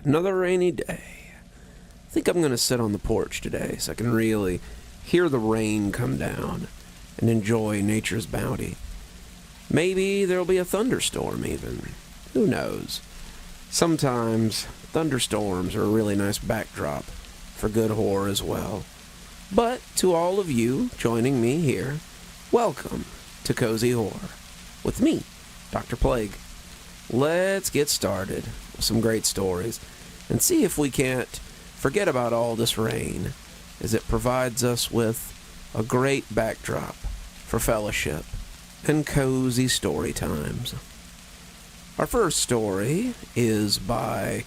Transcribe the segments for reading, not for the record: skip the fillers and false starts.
Another rainy day. I think I'm going to sit on the porch today so I can really hear the rain come down and enjoy nature's bounty. Maybe there'll be a thunderstorm even. Who knows? Sometimes thunderstorms are a really nice backdrop for good horror as well. But to all of you joining me here, welcome to Cozy Horror with me, Dr. Plague. Let's get started with some great stories and see if we can't forget about all this rain, as it provides us with a great backdrop for fellowship and cozy story times. Our first story is by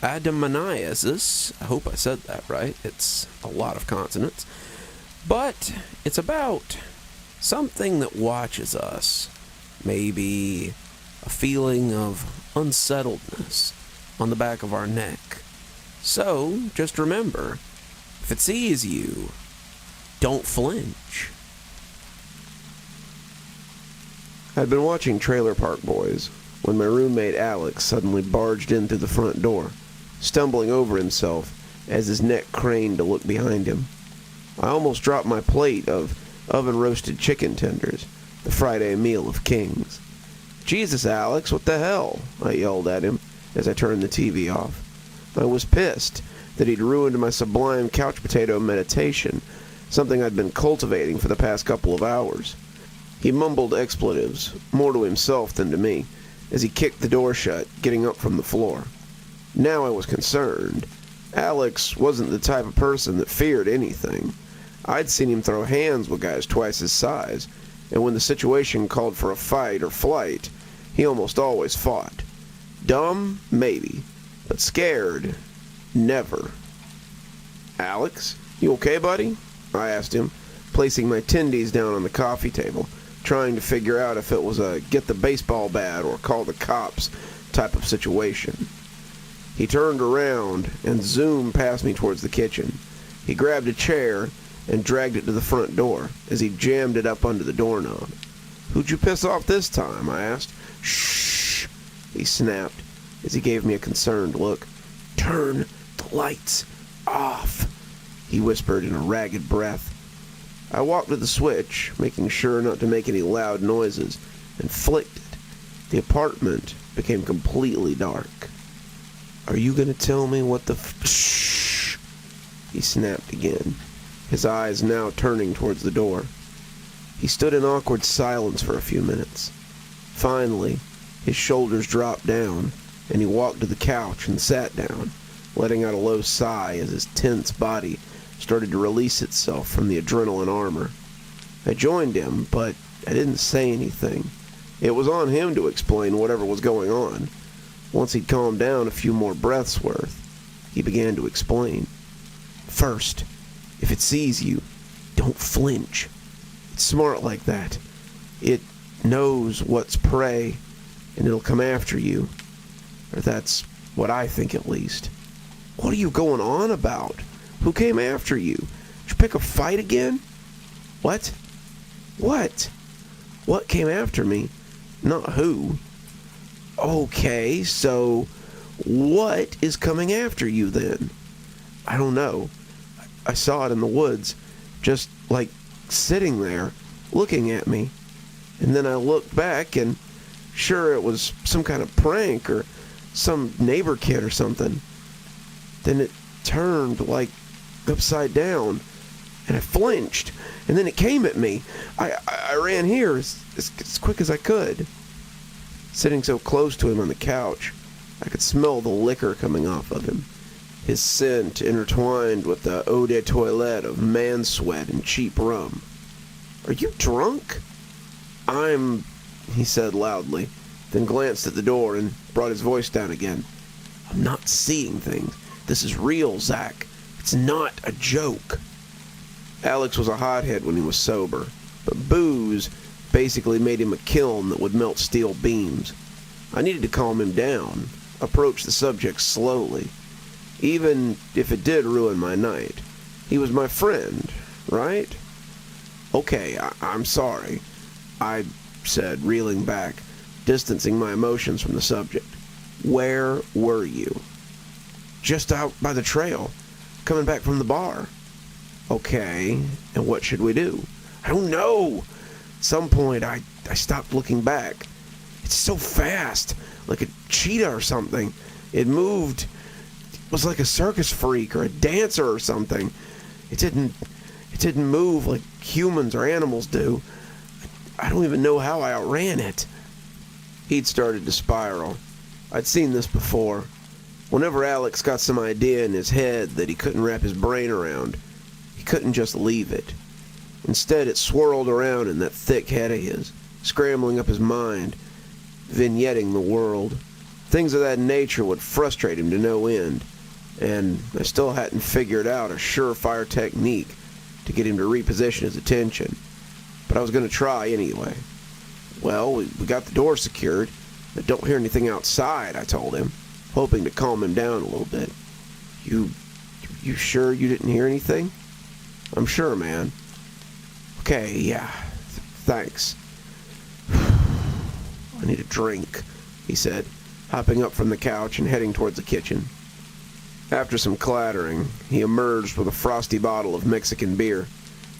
Adomanzius. I hope I said that right. It's a lot of consonants. But it's about something that watches us. Maybe a feeling of unsettledness on the back of our neck. So, just remember, if it sees you, don't flinch. I'd been watching Trailer Park Boys when my roommate Alex suddenly barged in through the front door, stumbling over himself as his neck craned to look behind him. I almost dropped my plate of oven-roasted chicken tenders, the Friday meal of kings. "Jesus, Alex, what the hell?" I yelled at him as I turned the TV off. I was pissed that he'd ruined my sublime couch potato meditation, something I'd been cultivating for the past couple of hours. He mumbled expletives, more to himself than to me, as he kicked the door shut, getting up from the floor. Now I was concerned. Alex wasn't the type of person that feared anything. I'd seen him throw hands with guys twice his size, and when the situation called for a fight or flight, he almost always fought. Dumb? Maybe. But scared? Never. "Alex, you okay, buddy?" I asked him, placing my tendies down on the coffee table, trying to figure out if it was a get the baseball bat or call the cops type of situation. He turned around and zoomed past me towards the kitchen. He grabbed a chair and dragged it to the front door as he jammed it up under the doorknob. "Who'd you piss off this time?" I asked. "Shh," he snapped as he gave me a concerned look. "Turn the lights off," he whispered in a ragged breath. I walked to the switch, making sure not to make any loud noises, and flicked it. The apartment became completely dark. "Are you going to tell me what the Shh," he snapped again, his eyes now turning towards the door. He stood in awkward silence for a few minutes. Finally, his shoulders dropped down, and he walked to the couch and sat down, letting out a low sigh as his tense body started to release itself from the adrenaline armor. I joined him, but I didn't say anything. It was on him to explain whatever was going on. Once he'd calmed down a few more breaths worth, he began to explain. "First, if it sees you, don't flinch. It's smart like that. It knows what's prey, and it'll come after you. Or that's what I think, at least." "What are you going on about? Who came after you? Did you pick a fight again?" "What? What? What came after me? Not who." "Okay, so what is coming after you then?" "I don't know. I saw it in the woods, just like sitting there, looking at me. And then I looked back and sure it was some kind of prank or some neighbor kid or something. Then it turned like upside down and I flinched and then it came at me. I ran here as quick as I could." Sitting so close to him on the couch, I could smell the liquor coming off of him, his scent intertwined with the eau de toilette of man sweat and cheap rum. "Are you drunk?" He said loudly, then glanced at the door and brought his voice down again. "I'm not seeing things. This is real, Zach. It's not a joke." Alex was a hothead when he was sober, but booze basically made him a kiln that would melt steel beams. I needed to calm him down, approach the subject slowly, even if it did ruin my night. He was my friend, right? "Okay, I'm sorry," I said, reeling back, distancing my emotions from the subject. "Where were you?" just out by the trail, coming back from the bar. Okay, and what should we do? I don't know. At some point, I stopped looking back. It's so fast, like a cheetah or something. It moved. It was like a circus freak or a dancer or something. It didn't move like humans or animals do. I don't even know how I outran it. He'd started to spiral. I'd seen this before. Whenever Alex got some idea in his head that he couldn't wrap his brain around, he couldn't just leave it. Instead, it swirled around in that thick head of his, scrambling up his mind, vignetting the world. Things of that nature would frustrate him to no end, and I still hadn't figured out a surefire technique to get him to reposition his attention. But I was going to try anyway. Well, we got the door secured, but don't hear anything outside, I told him, hoping to calm him down a little bit. You sure you didn't hear anything? I'm sure, man. Okay, yeah, thanks. I need a drink, he said, hopping up from the couch and heading towards the kitchen. After some clattering, he emerged with a frosty bottle of Mexican beer.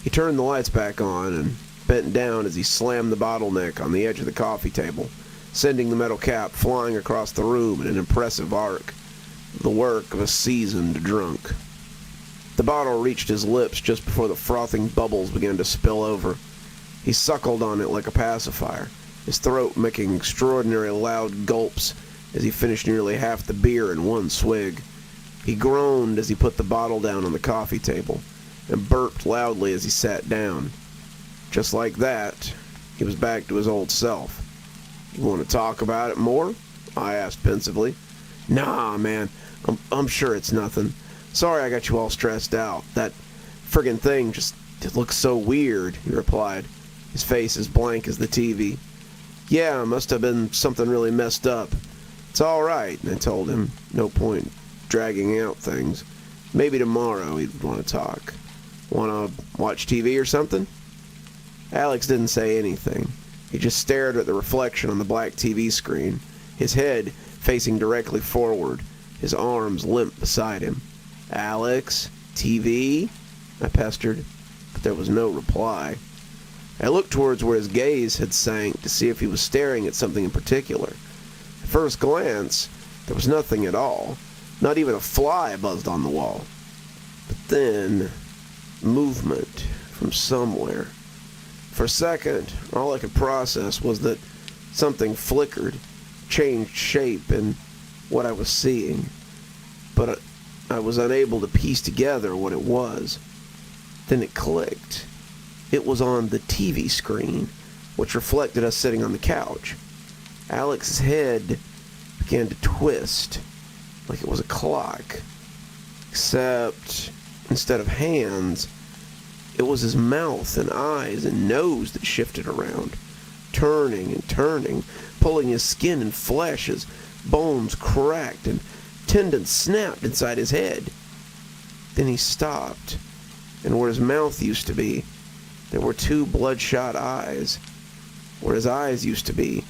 He turned the lights back on and bent down as he slammed the bottleneck on the edge of the coffee table, sending the metal cap flying across the room in an impressive arc, the work of a seasoned drunk. The bottle reached his lips just before the frothing bubbles began to spill over. He suckled on it like a pacifier, his throat making extraordinary loud gulps as he finished nearly half the beer in one swig. He groaned as he put the bottle down on the coffee table, and burped loudly as he sat down. Just like that, he was back to his old self. You want to talk about it more? I asked pensively. Nah, man, I'm sure it's nothing. Sorry I got you all stressed out. That friggin' thing just looks so weird, he replied, his face as blank as the TV. Yeah, must have been something really messed up. It's all right, I told him. No point dragging out things. Maybe tomorrow he'd want to talk. Want to watch TV or something? Alex didn't say anything. He just stared at the reflection on the black TV screen, his head facing directly forward, his arms limp beside him. Alex? TV? I pestered, but there was no reply. I looked towards where his gaze had sank to see if he was staring at something in particular. At first glance, there was nothing at all. Not even a fly buzzed on the wall. But then, movement from somewhere. For a second, all I could process was that something flickered, changed shape in what I was seeing. But I was unable to piece together what it was. Then it clicked. It was on the TV screen, which reflected us sitting on the couch. Alex's head began to twist, like it was a clock. Except, instead of hands, it was his mouth and eyes and nose that shifted around, turning and turning, pulling his skin and flesh as bones cracked and tendons snapped inside his head. Then he stopped, and where his mouth used to be, there were two bloodshot eyes. Where his eyes used to be,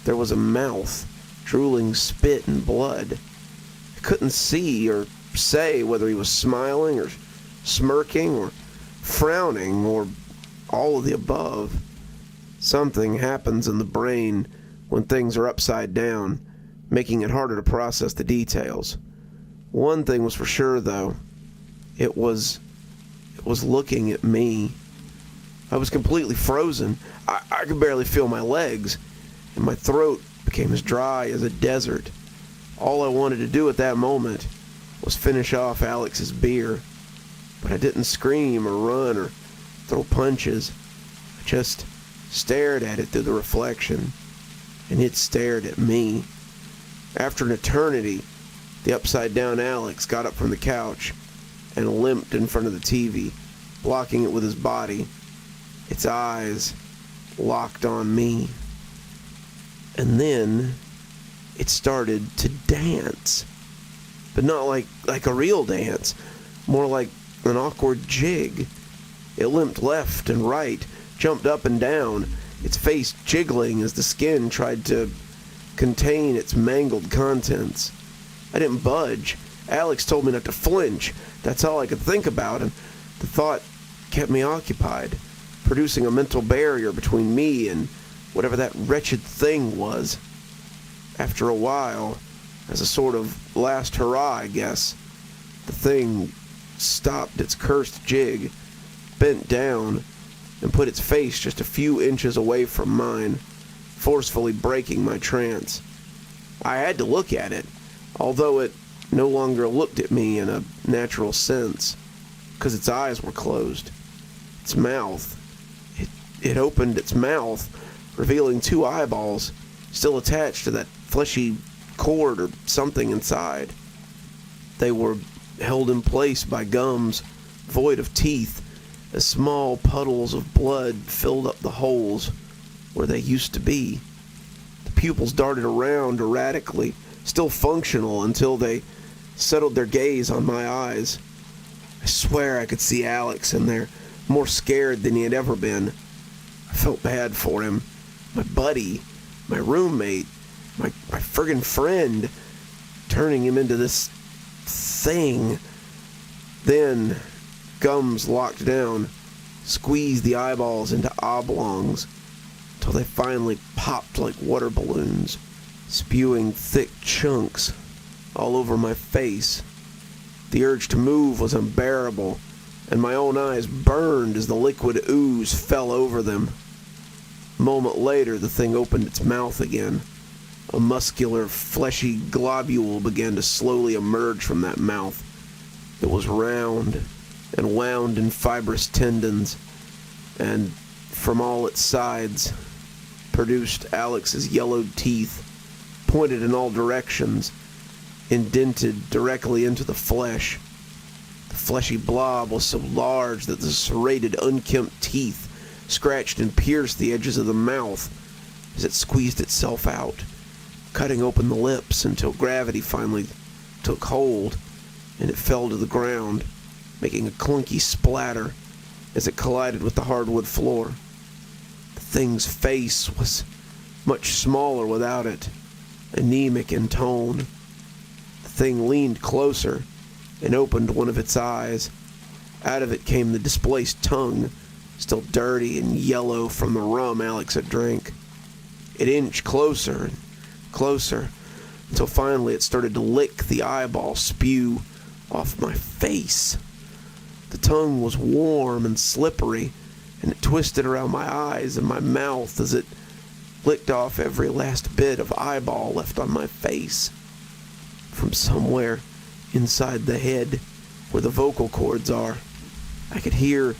there was a mouth, drooling spit and blood. I couldn't see or say whether he was smiling or smirking or frowning or all of the above. Something happens in the brain when things are upside down, making it harder to process the details. One thing was for sure, though. It was looking at me. I was completely frozen. I could barely feel my legs, and my throat became as dry as a desert. All I wanted to do at that moment was finish off Alex's beer. But I didn't scream or run or throw punches. I just stared at it through the reflection, and it stared at me. After an eternity, the upside-down Alex got up from the couch and limped in front of the TV, blocking it with his body. Its eyes locked on me. And then it started to dance. But not like a real dance, more like an awkward jig. It limped left and right, jumped up and down, its face jiggling as the skin tried to contain its mangled contents. I didn't budge, Alex told me not to flinch. That's all I could think about, and the thought kept me occupied, producing a mental barrier between me and whatever that wretched thing was. After a while, as a sort of last hurrah, I guess, the thing stopped its cursed jig, bent down, and put its face just a few inches away from mine, forcefully breaking my trance. I had to look at it, although it no longer looked at me in a natural sense, because its eyes were closed. Its mouth, it opened its mouth, revealing two eyeballs, still attached to that fleshy cord or something inside. They were held in place by gums, void of teeth, as small puddles of blood filled up the holes where they used to be. The pupils darted around erratically, still functional until they settled their gaze on my eyes. I swear I could see Alex in there, more scared than he had ever been. I felt bad for him. My buddy, my roommate, my friggin' friend, turning him into this thing. Then, gums locked down, squeezed the eyeballs into oblongs, until they finally popped like water balloons, spewing thick chunks all over my face. The urge to move was unbearable, and my own eyes burned as the liquid ooze fell over them. A moment later, the thing opened its mouth again. A muscular, fleshy globule began to slowly emerge from that mouth. It was round and wound in fibrous tendons, and from all its sides produced Alex's yellowed teeth, pointed in all directions, indented directly into the flesh. The fleshy blob was so large that the serrated, unkempt teeth scratched and pierced the edges of the mouth as it squeezed itself out, cutting open the lips until gravity finally took hold and it fell to the ground, making a clunky splatter as it collided with the hardwood floor. The thing's face was much smaller without it, anemic in tone. The thing leaned closer and opened one of its eyes. Out of it came the displaced tongue, still dirty and yellow from the rum Alex had drank. It inched closer and closer, until finally it started to lick the eyeball spew off my face. The tongue was warm and slippery, and it twisted around my eyes and my mouth as it licked off every last bit of eyeball left on my face. From somewhere inside the head, where the vocal cords are, I could hear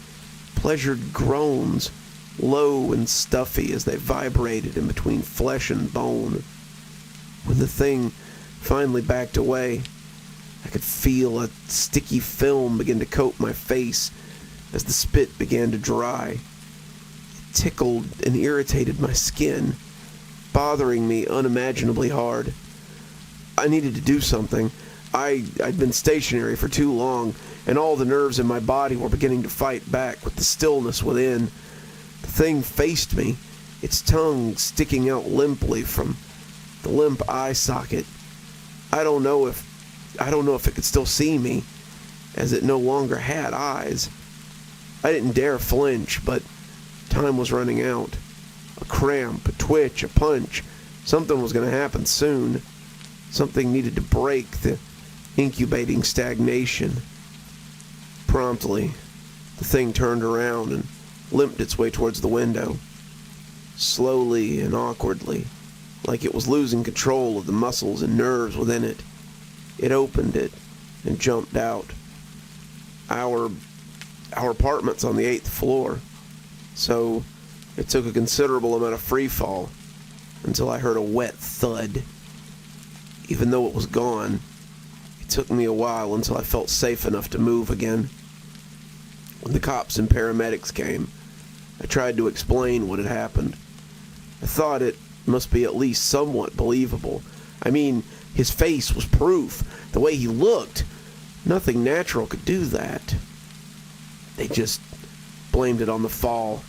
pleasured groans, low and stuffy as they vibrated in between flesh and bone. When the thing finally backed away, I could feel a sticky film begin to coat my face as the spit began to dry. It tickled and irritated my skin, bothering me unimaginably hard. I needed to do something. I'd been stationary for too long, and all the nerves in my body were beginning to fight back with the stillness within. The thing faced me, its tongue sticking out limply from the limp eye socket. I don't know if it could still see me, as it no longer had eyes. I didn't dare flinch, but time was running out. A cramp, a twitch, a punch. Something was going to happen soon. Something needed to break the incubating stagnation. Promptly, the thing turned around and limped its way towards the window. Slowly and awkwardly, like it was losing control of the muscles and nerves within it. It opened it and jumped out. Our apartment's on the 8th floor, so it took a considerable amount of free fall until I heard a wet thud. Even though it was gone, it took me a while until I felt safe enough to move again. When the cops and paramedics came, I tried to explain what had happened. I thought it must be at least somewhat believable. I mean, his face was proof. The way he looked, nothing natural could do that. They just blamed it on the fall,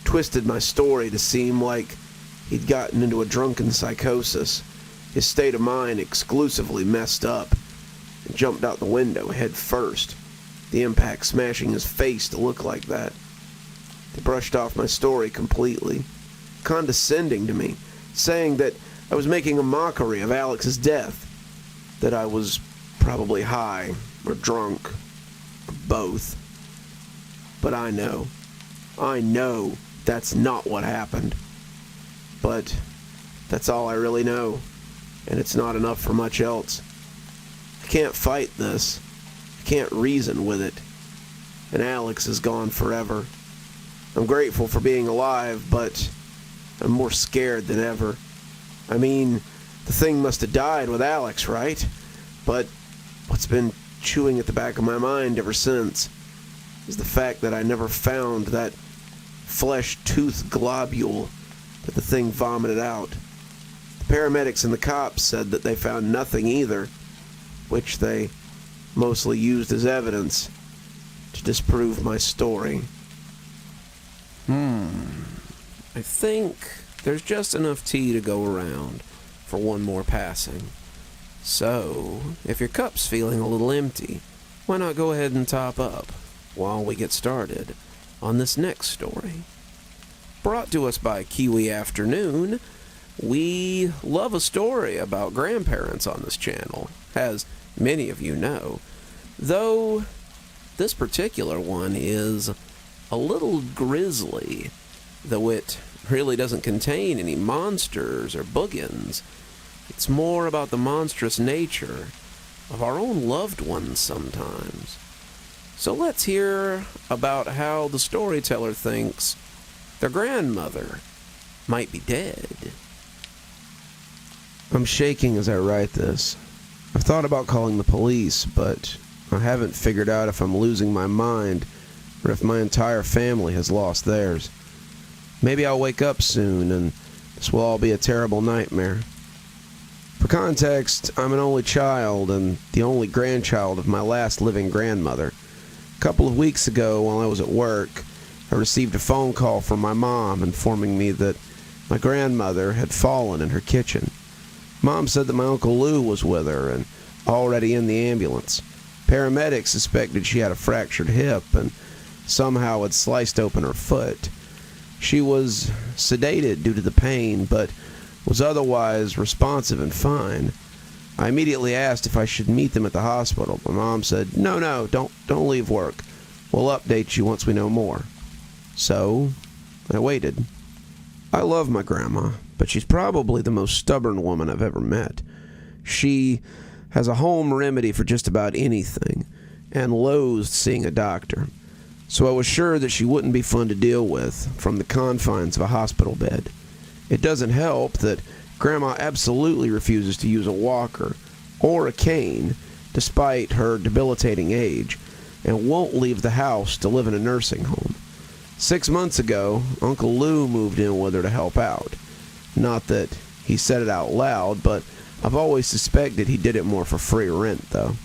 twisted my story to seem like he'd gotten into a drunken psychosis, his state of mind exclusively messed up, and jumped out the window head first, the impact smashing his face to look like that. They brushed off my story completely, condescending to me, saying that I was making a mockery of Alex's death, that I was probably high or drunk, or both. But I know that's not what happened. But that's all I really know, and it's not enough for much else. I can't fight this. I can't reason with it. And Alex is gone forever. I'm grateful for being alive, but I'm more scared than ever. I mean, the thing must have died with Alex, right? But what's been chewing at the back of my mind ever since is the fact that I never found that flesh-tooth globule that the thing vomited out. The paramedics and the cops said that they found nothing either, which they mostly used as evidence to disprove my story. I think there's just enough tea to go around for one more passing. So, if your cup's feeling a little empty, why not go ahead and top up while we get started on this next story. Brought to us by Kiwi Afternoon, we love a story about grandparents on this channel, as many of you know, though this particular one is a little grisly, though it really doesn't contain any monsters or boogans. It's more about the monstrous nature of our own loved ones sometimes. So let's hear about how the storyteller thinks their grandmother might be dead. I'm shaking as I write this. I've thought about calling the police, but I haven't figured out if I'm losing my mind or if my entire family has lost theirs. Maybe I'll wake up soon and this will all be a terrible nightmare. For context, I'm an only child and the only grandchild of my last living grandmother. A couple of weeks ago, while I was at work, I received a phone call from my mom informing me that my grandmother had fallen in her kitchen. Mom said that my Uncle Lou was with her and already in the ambulance. Paramedics suspected she had a fractured hip and somehow had sliced open her foot. She was sedated due to the pain, but was otherwise responsive and fine. I immediately asked if I should meet them at the hospital. My mom said, No, don't leave work. We'll update you once we know more. So, I waited. I love my grandma, but she's probably the most stubborn woman I've ever met. She has a home remedy for just about anything, and loathed seeing a doctor. So I was sure that she wouldn't be fun to deal with from the confines of a hospital bed. It doesn't help that Grandma absolutely refuses to use a walker or a cane, despite her debilitating age, and won't leave the house to live in a nursing home. 6 months ago, Uncle Lou moved in with her to help out. Not that he said it out loud, but I've always suspected he did it more for free rent, though.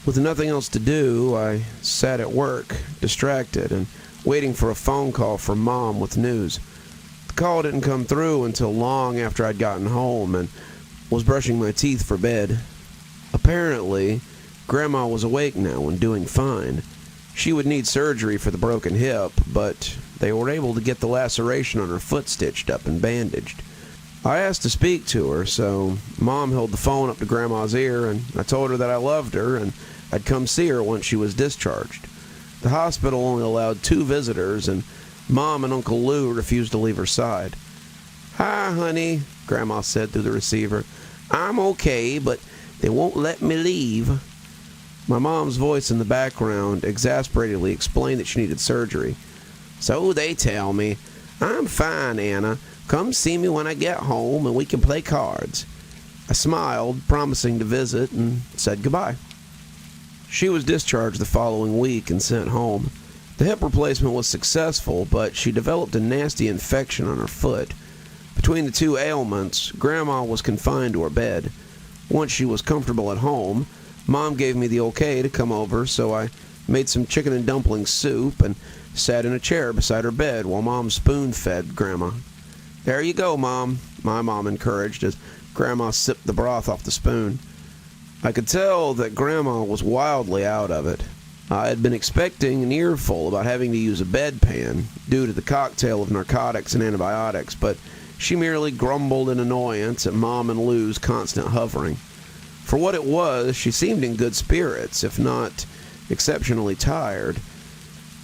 With nothing else to do, I sat at work, distracted, and waiting for a phone call from Mom with news. The call didn't come through until long after I'd gotten home and was brushing my teeth for bed. Apparently, Grandma was awake now and doing fine. She would need surgery for the broken hip, but they were able to get the laceration on her foot stitched up and bandaged. I asked to speak to her, so Mom held the phone up to Grandma's ear, and I told her that I loved her and I'd come see her once she was discharged. The hospital only allowed 2 visitors, and Mom and Uncle Lou refused to leave her side. "Hi, honey," Grandma said through the receiver. "I'm okay, but they won't let me leave." My mom's voice in the background exasperatedly explained that she needed surgery. "So they tell me. I'm fine, Anna. Come see me when I get home and we can play cards." I smiled, promising to visit, and said goodbye. She was discharged the following week and sent home. The hip replacement was successful, but she developed a nasty infection on her foot. Between the 2 ailments, Grandma was confined to her bed. Once she was comfortable at home, Mom gave me the okay to come over, so I made some chicken and dumpling soup and sat in a chair beside her bed while Mom spoon-fed Grandma. "There you go, Mom," my mom encouraged as Grandma sipped the broth off the spoon. I could tell that Grandma was wildly out of it. I had been expecting an earful about having to use a bedpan due to the cocktail of narcotics and antibiotics, but she merely grumbled in annoyance at Mom and Lou's constant hovering. For what it was, she seemed in good spirits, if not exceptionally tired.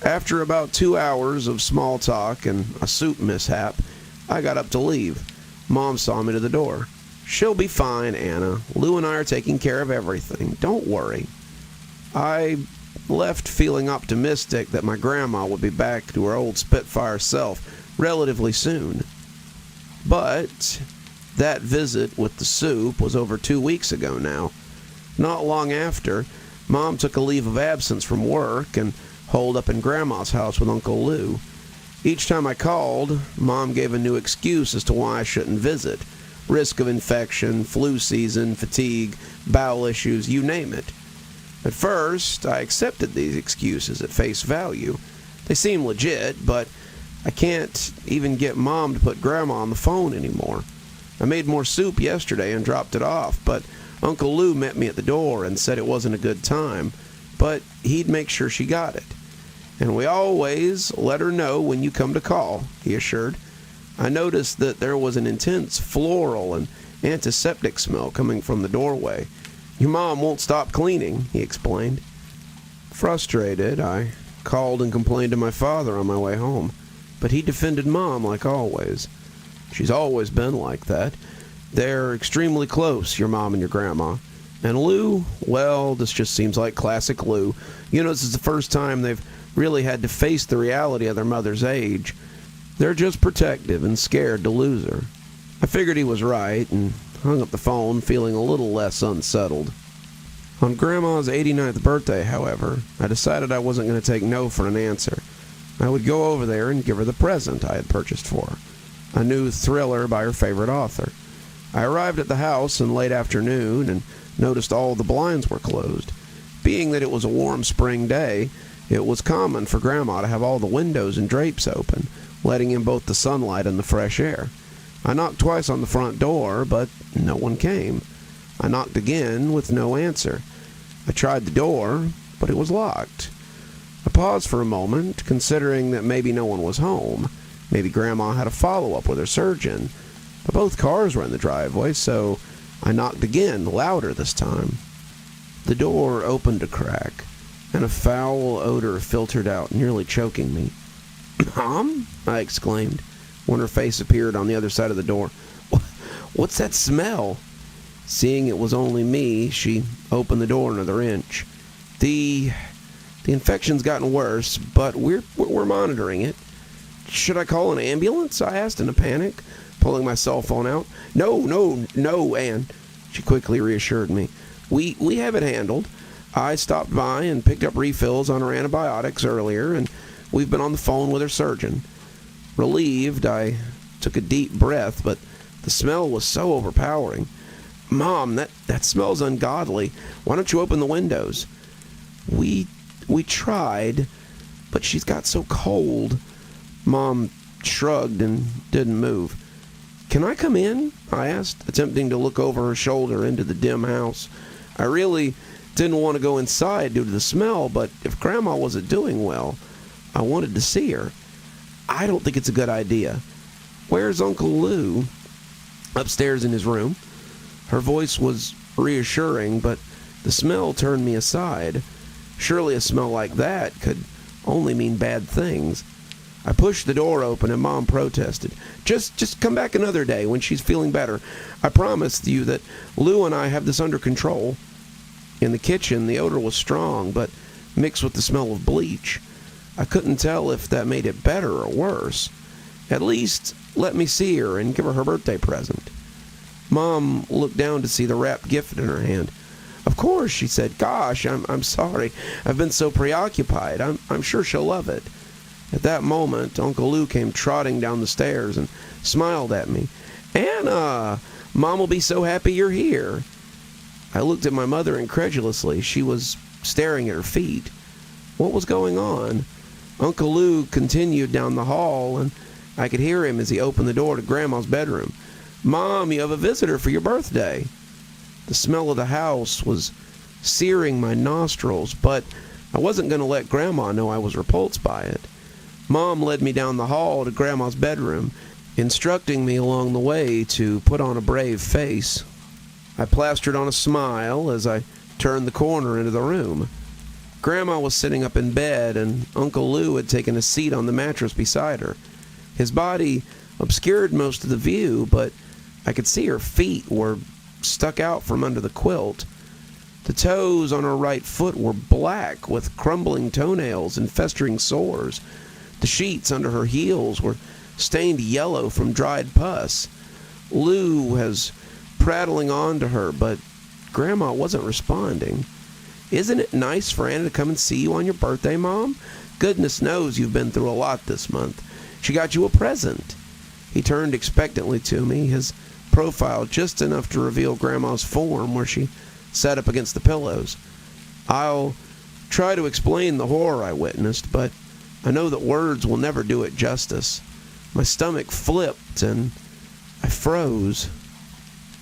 After about 2 hours of small talk and a soup mishap, I got up to leave. Mom saw me to the door. "She'll be fine, Anna. Lou and I are taking care of everything. Don't worry." I left feeling optimistic that my grandma would be back to her old Spitfire self relatively soon. But that visit with the soup was over 2 weeks ago now. Not long after, Mom took a leave of absence from work and holed up in Grandma's house with Uncle Lou. Each time I called, Mom gave a new excuse as to why I shouldn't visit. Risk of infection, flu season, fatigue, bowel issues, you name it. At first, I accepted these excuses at face value. They seem legit, but I can't even get Mom to put Grandma on the phone anymore. I made more soup yesterday and dropped it off, but Uncle Lou met me at the door and said it wasn't a good time, but he'd make sure she got it. "And we always let her know when you come to call," he assured. I noticed that there was an intense floral and antiseptic smell coming from the doorway. "Your mom won't stop cleaning," he explained. Frustrated, I called and complained to my father on my way home, but he defended Mom like always. She's always been like that. They're extremely close, your mom and your grandma. And Lou, well, this just seems like classic Lou. You know, this is the first time they've really had to face the reality of their mother's age. They're just protective and scared to lose her. I figured he was right and hung up the phone, feeling a little less unsettled. On Grandma's 89th birthday, however, I decided I wasn't going to take no for an answer. I would go over there and give her the present I had purchased for her, a new thriller by her favorite author. I arrived at the house in late afternoon and noticed all the blinds were closed. Being that it was a warm spring day, it was common for Grandma to have all the windows and drapes open, letting in both the sunlight and the fresh air. I knocked twice on the front door, but no one came. I knocked again with no answer. I tried the door, but it was locked. I paused for a moment, considering that maybe no one was home. Maybe Grandma had a follow-up with her surgeon. But both cars were in the driveway, so I knocked again, louder this time. The door opened a crack, and a foul odor filtered out, nearly choking me. "Mom?" I exclaimed, when her face appeared on the other side of the door. "What's that smell?" Seeing it was only me, she opened the door another inch. The infection's gotten worse, but we're monitoring it." "Should I call an ambulance?" I asked in a panic, pulling my cell phone out. No, Ann," she quickly reassured me. We have it handled. I stopped by and picked up refills on her antibiotics earlier, and we've been on the phone with her surgeon." Relieved, I took a deep breath, but the smell was so overpowering. "Mom, that smells ungodly. Why don't you open the windows?" We tried, but she's got so cold." Mom shrugged and didn't move. "Can I come in?" I asked, attempting to look over her shoulder into the dim house. I really didn't want to go inside due to the smell, but if Grandma wasn't doing well, I wanted to see her. "I don't think it's a good idea." "Where's Uncle Lou?" "Upstairs in his room." Her voice was reassuring, but the smell turned me aside. Surely a smell like that could only mean bad things. I pushed the door open and Mom protested. Just come back another day when she's feeling better. I promised you that Lou and I have this under control." In the kitchen, the odor was strong, but mixed with the smell of bleach. I couldn't tell if that made it better or worse. "At least let me see her and give her birthday present." Mom looked down to see the wrapped gift in her hand. "Of course," she said. "Gosh, I'm sorry. I've been so preoccupied. I'm sure she'll love it." At that moment, Uncle Lou came trotting down the stairs and smiled at me. "Anna, Mom will be so happy you're here." I looked at my mother incredulously. She was staring at her feet. What was going on? Uncle Lou continued down the hall, and I could hear him as he opened the door to Grandma's bedroom. "Mom, you have a visitor for your birthday." The smell of the house was searing my nostrils, but I wasn't going to let Grandma know I was repulsed by it. Mom led me down the hall to Grandma's bedroom, instructing me along the way to put on a brave face. I plastered on a smile as I turned the corner into the room. Grandma was sitting up in bed, and Uncle Lou had taken a seat on the mattress beside her. His body obscured most of the view, but I could see her feet were stuck out from under the quilt. The toes on her right foot were black with crumbling toenails and festering sores. The sheets under her heels were stained yellow from dried pus. Lou was prattling on to her, but Grandma wasn't responding. "Isn't it nice for Anna to come and see you on your birthday, Mom? Goodness knows you've been through a lot this month. She got you a present." He turned expectantly to me, his profile just enough to reveal Grandma's form where she sat up against the pillows. I'll try to explain the horror I witnessed, but I know that words will never do it justice. My stomach flipped and I froze.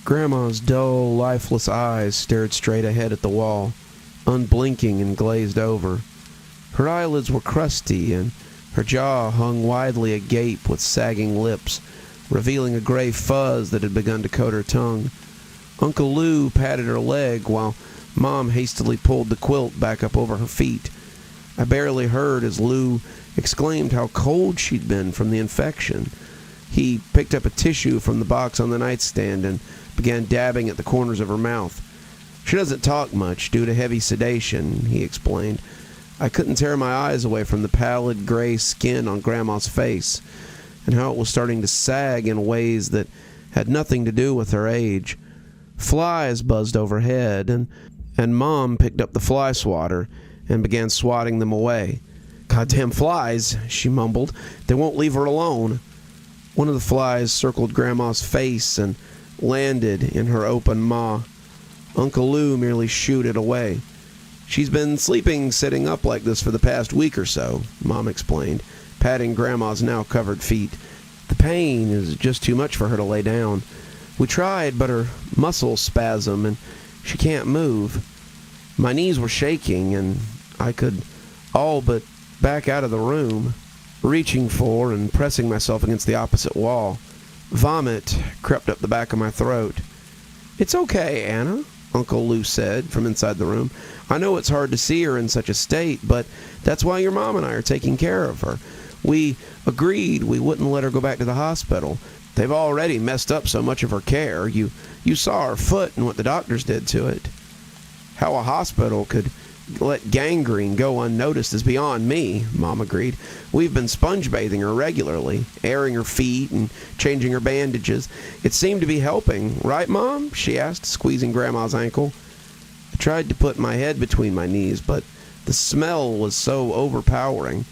Grandma's dull, lifeless eyes stared straight ahead at the wall, unblinking and glazed over. Her eyelids were crusty, and her jaw hung widely agape with sagging lips, revealing a gray fuzz that had begun to coat her tongue. Uncle Lou patted her leg while Mom hastily pulled the quilt back up over her feet. I barely heard as Lou exclaimed how cold she'd been from the infection. He picked up a tissue from the box on the nightstand and began dabbing at the corners of her mouth. "She doesn't talk much due to heavy sedation," he explained. I couldn't tear my eyes away from the pallid gray skin on Grandma's face and how it was starting to sag in ways that had nothing to do with her age. Flies buzzed overhead, and Mom picked up the fly swatter and began swatting them away. "Goddamn flies," she mumbled. "They won't leave her alone." One of the flies circled Grandma's face and landed in her open maw. Uncle Lou merely shooed it away. "She's been sleeping sitting up like this for the past week or so," Mom explained, patting Grandma's now covered feet. "The pain is just too much for her to lay down. We tried, but her muscles spasm and she can't move." My knees were shaking and I could all but back out of the room, reaching for and pressing myself against the opposite wall. Vomit crept up the back of my throat. "It's okay, Anna," Uncle Lou said from inside the room. "I know it's hard to see her in such a state, but that's why your mom and I are taking care of her. We agreed we wouldn't let her go back to the hospital. They've already messed up so much of her care. You saw her foot and what the doctors did to it." "How a hospital could let gangrene go unnoticed is beyond me," Mom agreed. "We've been sponge bathing her regularly, airing her feet and changing her bandages. It seemed to be helping, right, Mom?" she asked, squeezing Grandma's ankle. I tried to put my head between my knees, but the smell was so overpowering.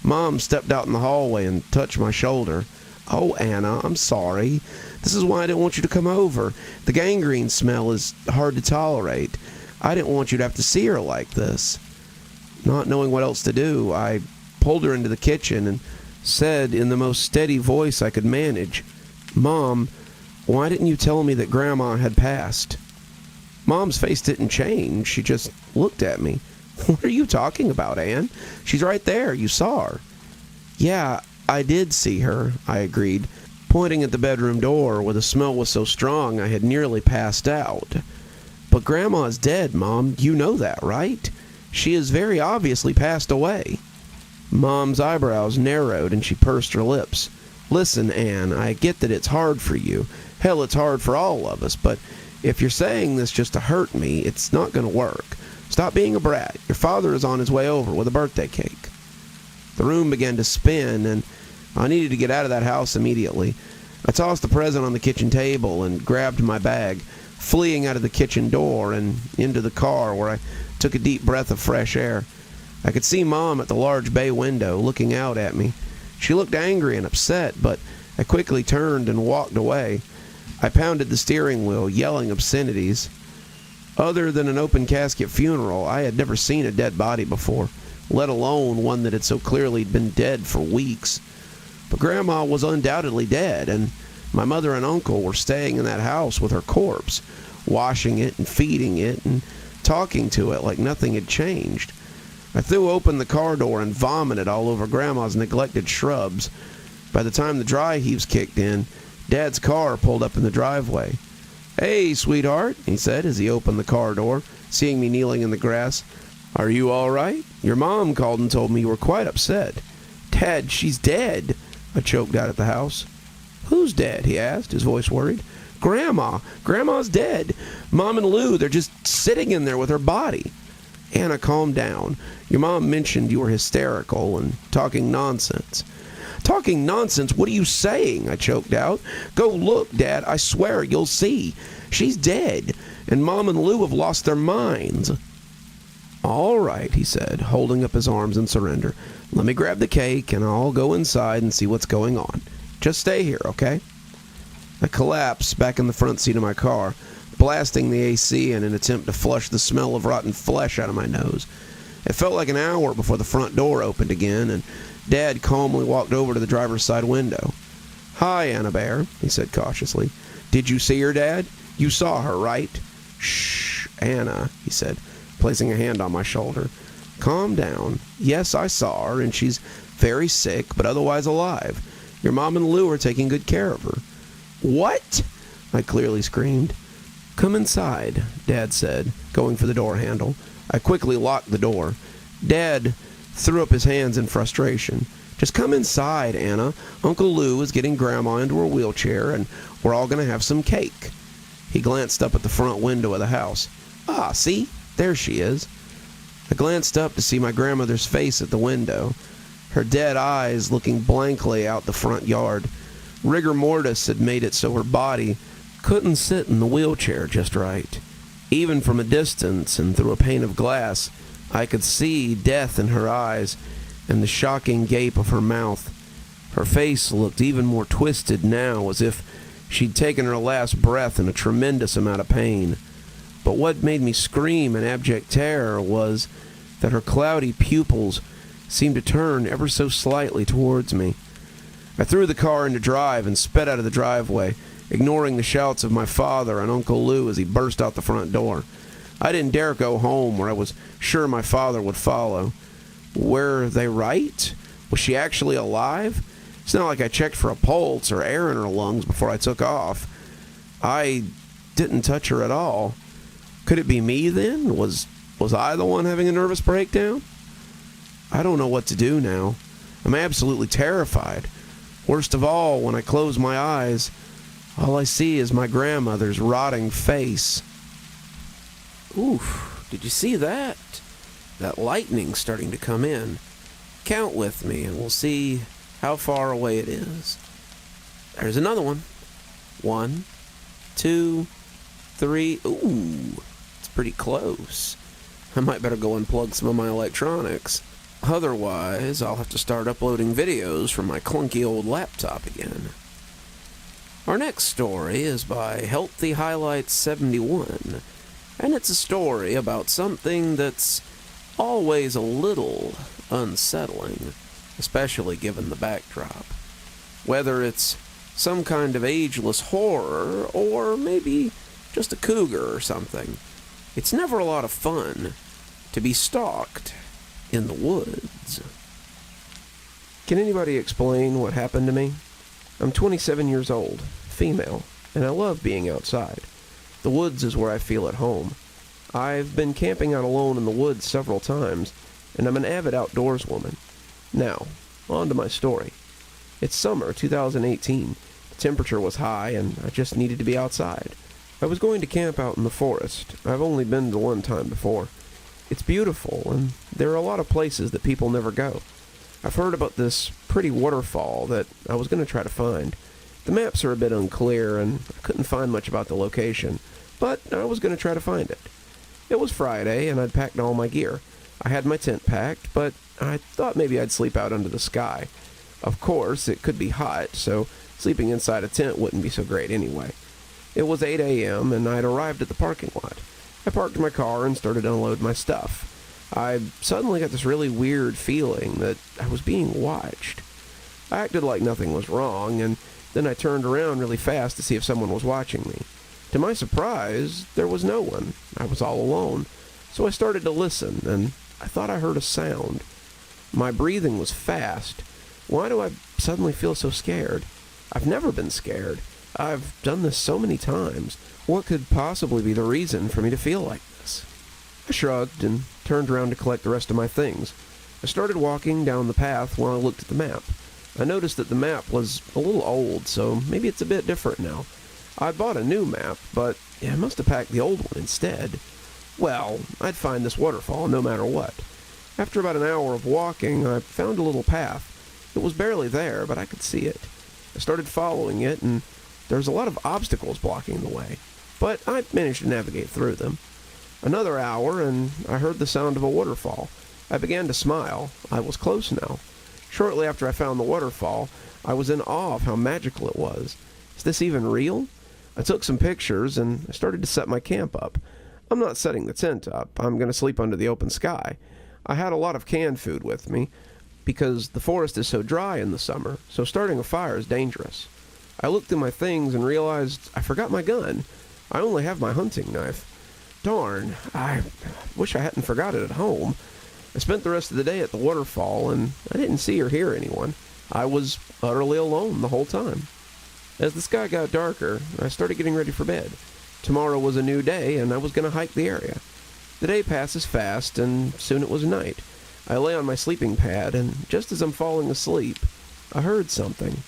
Mom stepped out in the hallway and touched my shoulder. "Oh, Anna, I'm sorry. This is why I didn't want you to come over. The gangrene smell is hard to tolerate. I didn't want you to have to see her like this." Not knowing what else to do, I pulled her into the kitchen and said in the most steady voice I could manage, "Mom, why didn't you tell me that Grandma had passed?" Mom's face didn't change. She just looked at me. "What are you talking about, Ann? She's right there. You saw her." "Yeah, I did see her," I agreed, pointing at the bedroom door where the smell was so strong I had nearly passed out. "But Grandma is dead, Mom. You know that, right? She has very obviously passed away." Mom's eyebrows narrowed and she pursed her lips. "Listen, Ann, I get that it's hard for you. Hell, it's hard for all of us, but if you're saying this just to hurt me, it's not going to work. Stop being a brat. Your father is on his way over with a birthday cake." The room began to spin, and I needed to get out of that house immediately. I tossed the present on the kitchen table and grabbed my bag, fleeing out of the kitchen door and into the car where I took a deep breath of fresh air. I could see Mom at the large bay window looking out at me. She looked angry and upset, but I quickly turned and walked away. I pounded the steering wheel, yelling obscenities. Other than an open casket funeral, I had never seen a dead body before, let alone one that had so clearly been dead for weeks. But Grandma was undoubtedly dead, and my mother and uncle were staying in that house with her corpse. washing it and feeding it and talking to it like nothing had changed. I threw open the car door and vomited all over Grandma's neglected shrubs. By the time the dry heaves kicked in, Dad's car pulled up in the driveway. "Hey, sweetheart," he said as he opened the car door, seeing me kneeling in the grass. "Are you all right? Your mom called and told me you were quite upset." "Dad, she's dead," I choked out at the house. "Who's dead?" he asked, his voice worried. "Grandma. Grandma's dead. Mom and Lou, they're just sitting in there with her body." "Anna, calm down. Your mom mentioned you were hysterical and talking nonsense." "Talking nonsense? What are you saying?" I choked out. "Go look, Dad. I swear you'll see. She's dead, and Mom and Lou have lost their minds." "All right," he said, holding up his arms in surrender. "Let me grab the cake, and I'll go inside and see what's going on. Just stay here, okay?" I collapsed back in the front seat of my car, blasting the AC in an attempt to flush the smell of rotten flesh out of my nose. It felt like an hour before the front door opened again, and Dad calmly walked over to the driver's side window. "Hi, Anna Bear," he said cautiously. "Did you see her, Dad? You saw her, right?" "Shh, Anna," he said, placing a hand on my shoulder. "Calm down. Yes, I saw her, and she's very sick, but otherwise alive. Your mom and Lou are taking good care of her." "What?" I clearly screamed. "Come inside," Dad said, going for the door handle. I quickly locked the door. Dad threw up his hands in frustration. "Just come inside, Anna. Uncle Lou is getting Grandma into her wheelchair, and we're all going to have some cake." He glanced up at the front window of the house. "Ah, see? There she is." I glanced up to see my grandmother's face at the window, her dead eyes looking blankly out the front yard. Rigor mortis had made it so her body couldn't sit in the wheelchair just right. Even from a distance and through a pane of glass, I could see death in her eyes and the shocking gape of her mouth. Her face looked even more twisted now, as if she'd taken her last breath in a tremendous amount of pain. But what made me scream in abject terror was that her cloudy pupils seemed to turn ever so slightly towards me. I threw the car into drive and sped out of the driveway, ignoring the shouts of my father and Uncle Lou as he burst out the front door. I didn't dare go home, where I was sure my father would follow. Were they right? Was she actually alive? It's not like I checked for a pulse or air in her lungs before I took off. I didn't touch her at all. Could it be me then? Was I the one having a nervous breakdown? I don't know what to do now. I'm absolutely terrified. Worst of all, when I close my eyes, all I see is my grandmother's rotting face. Oof, did you see that? That lightning starting to come in. Count with me and we'll see how far away it is. There's another one. 1, 2, 3. Ooh, it's pretty close. I might better go unplug some of my electronics. Otherwise, I'll have to start uploading videos from my clunky old laptop again. Our next story is by Healthy Highlights 71, and it's a story about something that's always a little unsettling, especially given the backdrop. Whether it's some kind of ageless horror, or maybe just a cougar or something, it's never a lot of fun to be stalked in the woods. Can anybody explain what happened to me? I'm 27 years old, female, and I love being outside. The woods is where I feel at home. I've been camping out alone in the woods several times, and I'm an avid outdoors woman. Now, on to my story. It's summer 2018. The temperature was high, and I just needed to be outside. I was going to camp out in the forest. I've only been to one time before. It's beautiful, and there are a lot of places that people never go. I've heard about this pretty waterfall that I was going to try to find. The maps are a bit unclear, and I couldn't find much about the location, but I was going to try to find it. It was Friday, and I'd packed all my gear. I had my tent packed, but I thought maybe I'd sleep out under the sky. Of course, it could be hot, so sleeping inside a tent wouldn't be so great anyway. It was 8 a.m., and I'd arrived at the parking lot. I parked my car and started to unload my stuff. I suddenly got this really weird feeling that I was being watched. I acted like nothing was wrong, and then I turned around really fast to see if someone was watching me. To my surprise, there was no one. I was all alone. So I started to listen, and I thought I heard a sound. My breathing was fast. Why do I suddenly feel so scared? I've never been scared. I've done this so many times. What could possibly be the reason for me to feel like this? I shrugged and turned around to collect the rest of my things. I started walking down the path while I looked at the map. I noticed that the map was a little old, so maybe it's a bit different now. I bought a new map, but I must have packed the old one instead. Well, I'd find this waterfall no matter what. After about an hour of walking, I found a little path. It was barely there, but I could see it. I started following it, and there was a lot of obstacles blocking the way, but I managed to navigate through them. Another hour, and I heard the sound of a waterfall. I began to smile. I was close now. Shortly after I found the waterfall, I was in awe of how magical it was. Is this even real? I took some pictures, and I started to set my camp up. I'm not setting the tent up. I'm going to sleep under the open sky. I had a lot of canned food with me, because the forest is so dry in the summer, so starting a fire is dangerous. I looked through my things and realized I forgot my gun. I only have my hunting knife. Darn, I wish I hadn't forgot it at home. I spent the rest of the day at the waterfall, and I didn't see or hear anyone. I was utterly alone the whole time. As the sky got darker, I started getting ready for bed. Tomorrow was a new day, and I was going to hike the area. The day passes fast, and soon it was night. I lay on my sleeping pad, and just as I'm falling asleep, I heard something.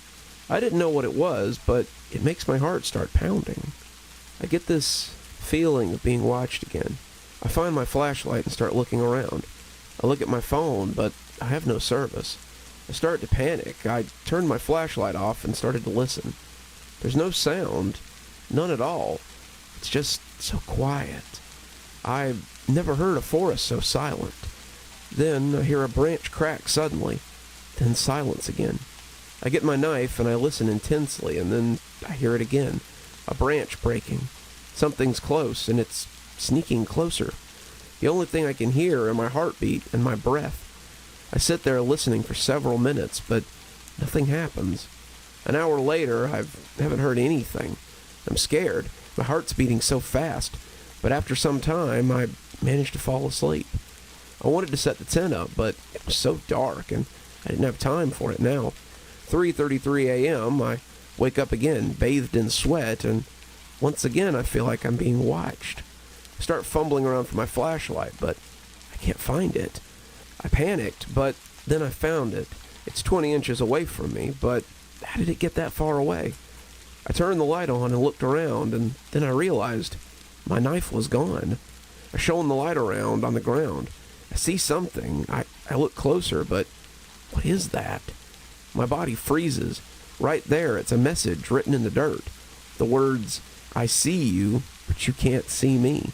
I didn't know what it was, but it makes my heart start pounding. I get this feeling of being watched again. I find my flashlight and start looking around. I look at my phone, but I have no service. I start to panic. I turned my flashlight off and started to listen. There's no sound. None at all. It's just so quiet. I've never heard a forest so silent. Then I hear a branch crack suddenly. Then silence again. I get my knife and I listen intensely, and then I hear it again. A branch breaking. Something's close, and it's sneaking closer. The only thing I can hear are my heartbeat and my breath. I sit there listening for several minutes, but nothing happens. An hour later, I haven't heard anything. I'm scared. My heart's beating so fast. But after some time, I managed to fall asleep. I wanted to set the tent up, but it was so dark, and I didn't have time for it now. 3:33 a.m., I wake up again, bathed in sweat, and once again I feel like I'm being watched. I start fumbling around for my flashlight, but I can't find it. I panicked, but then I found it. It's 20 inches away from me, but how did it get that far away? I turned the light on and looked around, and then I realized my knife was gone. I shone the light around on the ground. I see something. I look closer, but what is that? My body freezes. Right there, it's a message written in the dirt. The words, "I see you, but you can't see me."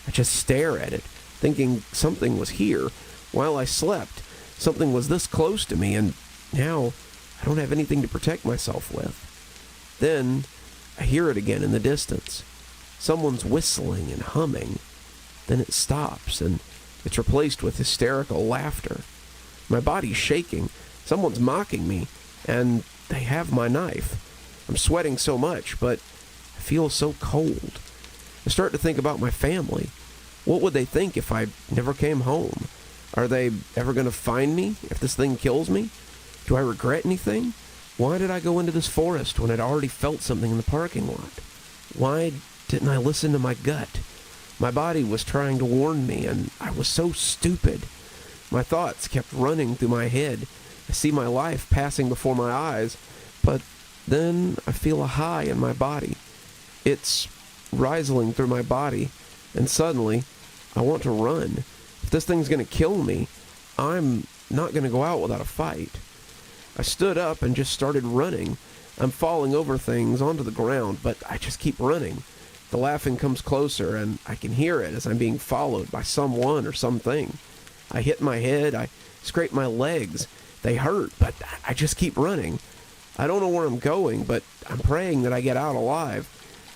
I just stare at it, thinking something was here. While I slept, something was this close to me, and now I don't have anything to protect myself with. Then I hear it again in the distance. Someone's whistling and humming. Then it stops, and it's replaced with hysterical laughter. My body's shaking. Someone's mocking me, and they have my knife. I'm sweating so much, but I feel so cold. I start to think about my family. What would they think if I never came home? Are they ever going to find me if this thing kills me? Do I regret anything? Why did I go into this forest when I'd already felt something in the parking lot? Why didn't I listen to my gut? My body was trying to warn me, and I was so stupid. My thoughts kept running through my head. I see my life passing before my eyes, but then I feel a high in my body. It's rising through my body, and suddenly I want to run. If this thing's going to kill me, I'm not going to go out without a fight. I stood up and just started running. I'm falling over things onto the ground, but I just keep running. The laughing comes closer, and I can hear it as I'm being followed by someone or something. I hit my head, I scrape my legs. They hurt, but I just keep running. I don't know where I'm going, but I'm praying that I get out alive.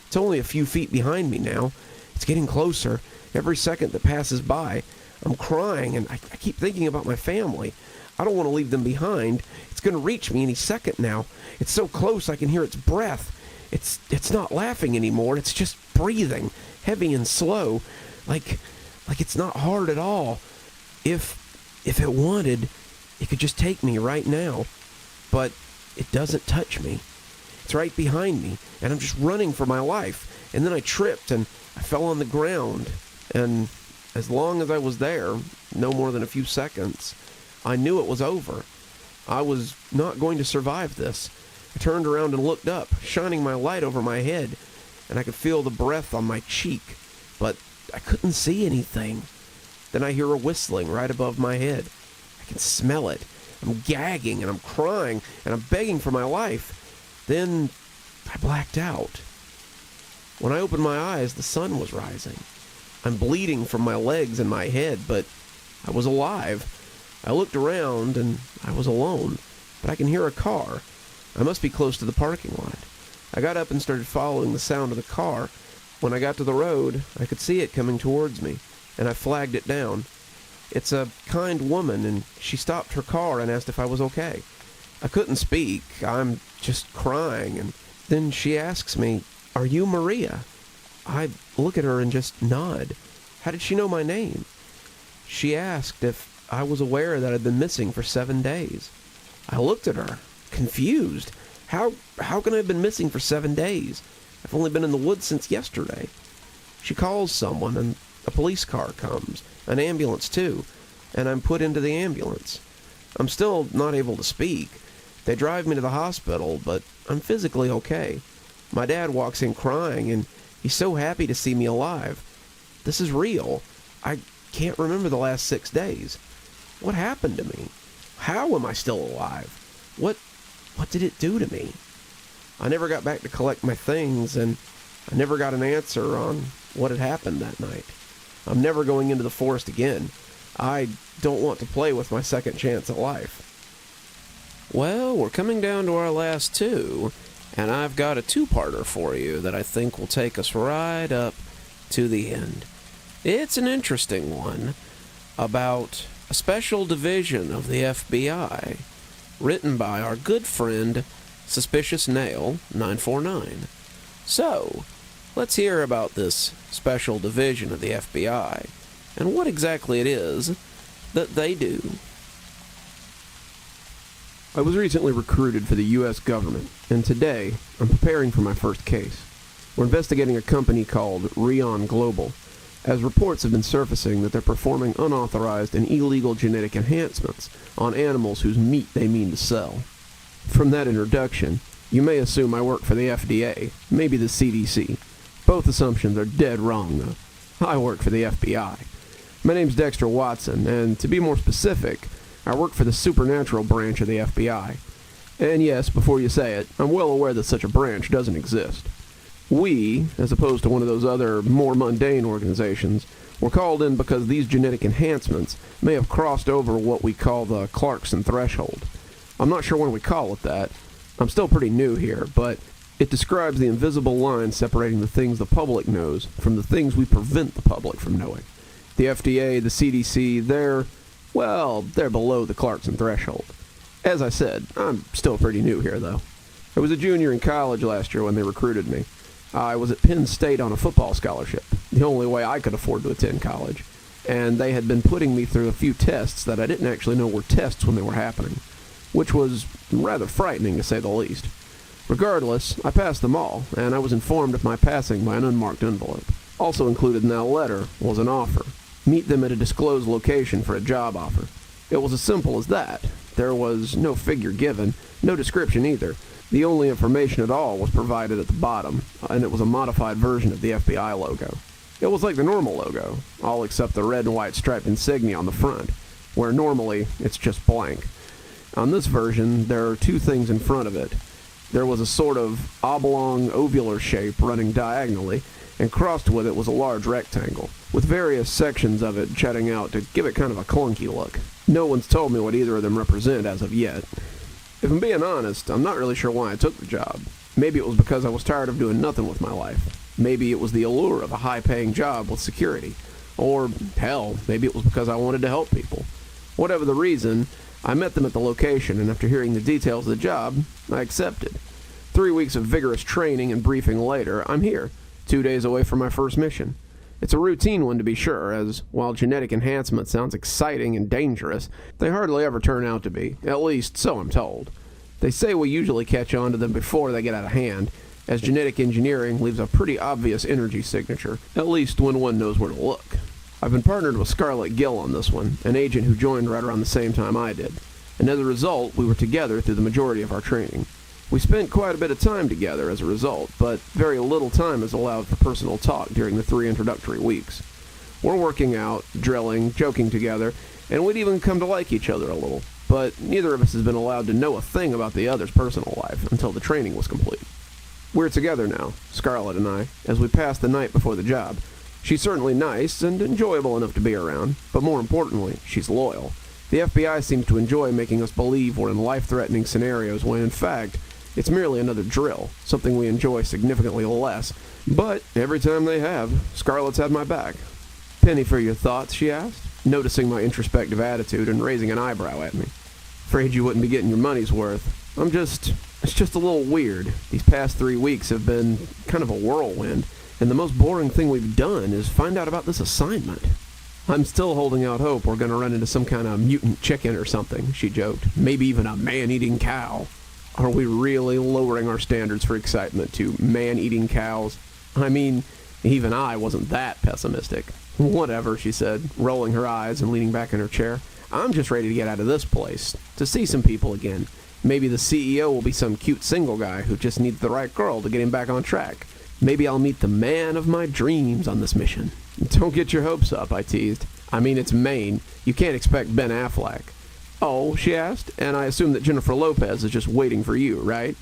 It's only a few feet behind me now. It's getting closer. Every second that passes by, I'm crying, and I keep thinking about my family. I don't want to leave them behind. It's going to reach me any second now. It's so close I can hear its breath. It's not laughing anymore. It's just breathing, heavy and slow, like it's not hard at all. If it wanted, it could just take me right now. But it doesn't touch me. It's right behind me, and I'm just running for my life. And then I tripped, and I fell on the ground. And as long as I was there, no more than a few seconds, I knew it was over. I was not going to survive this. I turned around and looked up, shining my light over my head, and I could feel the breath on my cheek, but I couldn't see anything. Then I hear a whistling right above my head. I can smell it. I'm gagging, and I'm crying, and I'm begging for my life. Then I blacked out. When I opened my eyes, the sun was rising. I'm bleeding from my legs and my head, but I was alive. I looked around, and I was alone, but I can hear a car. I must be close to the parking lot. I got up and started following the sound of the car. When I got to the road, I could see it coming towards me, and I flagged it down. It's a kind woman, and she stopped her car and asked if I was okay. I couldn't speak. I'm just crying, and then she asks me, "Are you Maria?" I look at her and just nod. How did she know my name? She asked if I was aware that I'd been missing for 7 days. I looked at her, confused. How can I have been missing for 7 days? I've only been in the woods since yesterday. She calls someone, and a police car comes, an ambulance too, and I'm put into the ambulance. I'm still not able to speak. They drive me to the hospital, but I'm physically okay. My dad walks in crying, and he's so happy to see me alive. This is real. I can't remember the last 6 days. What happened to me? How am I still alive? What did it do to me? I never got back to collect my things, and I never got an answer on what had happened that night. I'm never going into the forest again. I don't want to play with my second chance at life. Well, we're coming down to our last two, and I've got a two-parter for you that I think will take us right up to the end. It's an interesting one about a special division of the FBI, written by our good friend, Suspicious Nail 949. So, let's hear about this special division of the FBI, and what exactly it is that they do. I was recently recruited for the U.S. government, and today I'm preparing for my first case. We're investigating a company called Rawson Global, as reports have been surfacing that they're performing unauthorized and illegal genetic enhancements on animals whose meat they mean to sell. From that introduction, you may assume I work for the FDA, maybe the CDC. Both assumptions are dead wrong, though. I work for the FBI. My name's Dexter Watson, and to be more specific, I work for the supernatural branch of the FBI. And yes, before you say it, I'm well aware that such a branch doesn't exist. We, as opposed to one of those other, more mundane organizations, were called in because these genetic enhancements may have crossed over what we call the Clarkson threshold. I'm not sure when we call it that. I'm still pretty new here, but it describes the invisible line separating the things the public knows from the things we prevent the public from knowing. The FDA, the CDC, they're below the Clarkson threshold. As I said, I'm still pretty new here, though. I was a junior in college last year when they recruited me. I was at Penn State on a football scholarship, the only way I could afford to attend college, and they had been putting me through a few tests that I didn't actually know were tests when they were happening, which was rather frightening to say the least. Regardless, I passed them all, and I was informed of my passing by an unmarked envelope. Also included in that letter was an offer. Meet them at a disclosed location for a job offer. It was as simple as that. There was no figure given, no description either. The only information at all was provided at the bottom, and it was a modified version of the FBI logo. It was like the normal logo, all except the red and white striped insignia on the front, where normally it's just blank. On this version, there are two things in front of it. There was a sort of oblong ovular shape running diagonally, and crossed with it was a large rectangle, with various sections of it jutting out to give it kind of a clunky look. No one's told me what either of them represent as of yet. If I'm being honest, I'm not really sure why I took the job. Maybe it was because I was tired of doing nothing with my life. Maybe it was the allure of a high-paying job with security. Or, hell, maybe it was because I wanted to help people. Whatever the reason, I met them at the location, and after hearing the details of the job, I accepted. 3 weeks of vigorous training and briefing later, I'm here, 2 days away from my first mission. It's a routine one to be sure, as while genetic enhancement sounds exciting and dangerous, they hardly ever turn out to be, at least so I'm told. They say we usually catch on to them before they get out of hand, as genetic engineering leaves a pretty obvious energy signature, at least when one knows where to look. I've been partnered with Scarlet Gill on this one, an agent who joined right around the same time I did, and as a result, we were together through the majority of our training. We spent quite a bit of time together as a result, but very little time is allowed for personal talk during the 3 introductory weeks. We're working out, drilling, joking together, and we'd even come to like each other a little, but neither of us has been allowed to know a thing about the other's personal life until the training was complete. We're together now, Scarlet and I, as we pass the night before the job. She's certainly nice and enjoyable enough to be around, but more importantly, she's loyal. The FBI seems to enjoy making us believe we're in life-threatening scenarios when, in fact, it's merely another drill, something we enjoy significantly less. But every time they have, Scarlet's had my back. "Penny for your thoughts?" she asked, noticing my introspective attitude and raising an eyebrow at me. "Afraid you wouldn't be getting your money's worth. It's just a little weird. These past 3 weeks have been kind of a whirlwind, and the most boring thing we've done is find out about this assignment." "I'm still holding out hope we're going to run into some kind of mutant chicken or something," she joked. "Maybe even a man-eating cow." Are we really lowering our standards for excitement to man-eating cows? I mean, even I wasn't that pessimistic. "Whatever," she said, rolling her eyes and leaning back in her chair. "I'm just ready to get out of this place, to see some people again. Maybe the CEO will be some cute single guy who just needs the right girl to get him back on track. Maybe I'll meet the man of my dreams on this mission." "Don't get your hopes up," I teased. "I mean, it's Maine. You can't expect Ben Affleck." "Oh," she asked, "and I assume that Jennifer Lopez is just waiting for you, right?"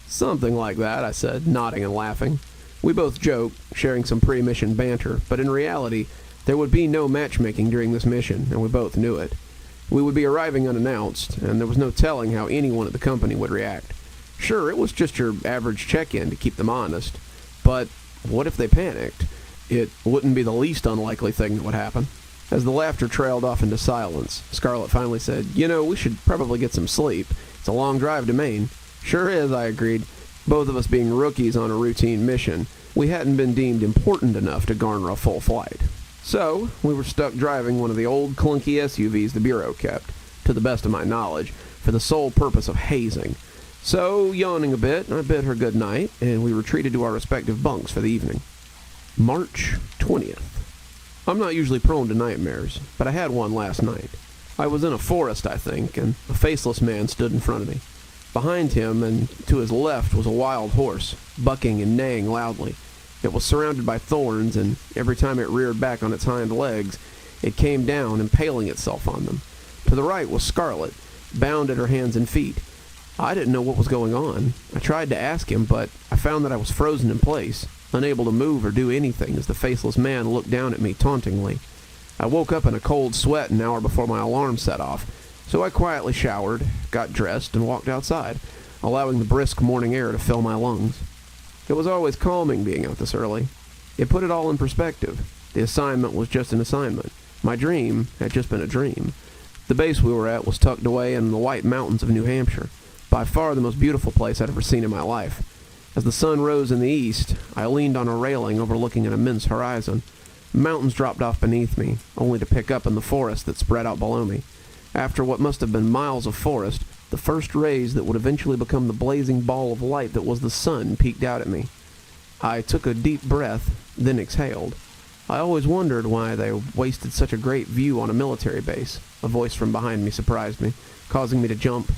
"Something like that," I said, nodding and laughing. We both joked, sharing some pre-mission banter, but in reality, there would be no matchmaking during this mission, and we both knew it. We would be arriving unannounced, and there was no telling how anyone at the company would react. Sure, it was just your average check-in to keep them honest, but what if they panicked? It wouldn't be the least unlikely thing that would happen. As the laughter trailed off into silence, Scarlet finally said, "We should probably get some sleep. It's a long drive to Maine." "Sure is," I agreed. Both of us being rookies on a routine mission, we hadn't been deemed important enough to garner a full flight. So, we were stuck driving one of the old clunky SUVs the Bureau kept, to the best of my knowledge, for the sole purpose of hazing. So, yawning a bit, I bid her good night, and we retreated to our respective bunks for the evening. March 20th. I'm not usually prone to nightmares, but I had one last night. I was in a forest, I think, and a faceless man stood in front of me. Behind him and to his left was a wild horse, bucking and neighing loudly. It was surrounded by thorns, and every time it reared back on its hind legs, it came down, impaling itself on them. To the right was Scarlet, bound at her hands and feet. I didn't know what was going on. I tried to ask him, but I found that I was frozen in place, unable to move or do anything as the faceless man looked down at me tauntingly. I woke up in a cold sweat an hour before my alarm set off, so I quietly showered, got dressed, and walked outside, allowing the brisk morning air to fill my lungs. It was always calming being out this early. It put it all in perspective. The assignment was just an assignment. My dream had just been a dream. The base we were at was tucked away in the White Mountains of New Hampshire, by far the most beautiful place I'd ever seen in my life. As the sun rose in the east, I leaned on a railing overlooking an immense horizon. Mountains dropped off beneath me, only to pick up in the forest that spread out below me. After what must have been miles of forest, the first rays that would eventually become the blazing ball of light that was the sun peeked out at me. I took a deep breath, then exhaled. I always wondered why they wasted such a great view on a military base. A voice from behind me surprised me, causing me to jump.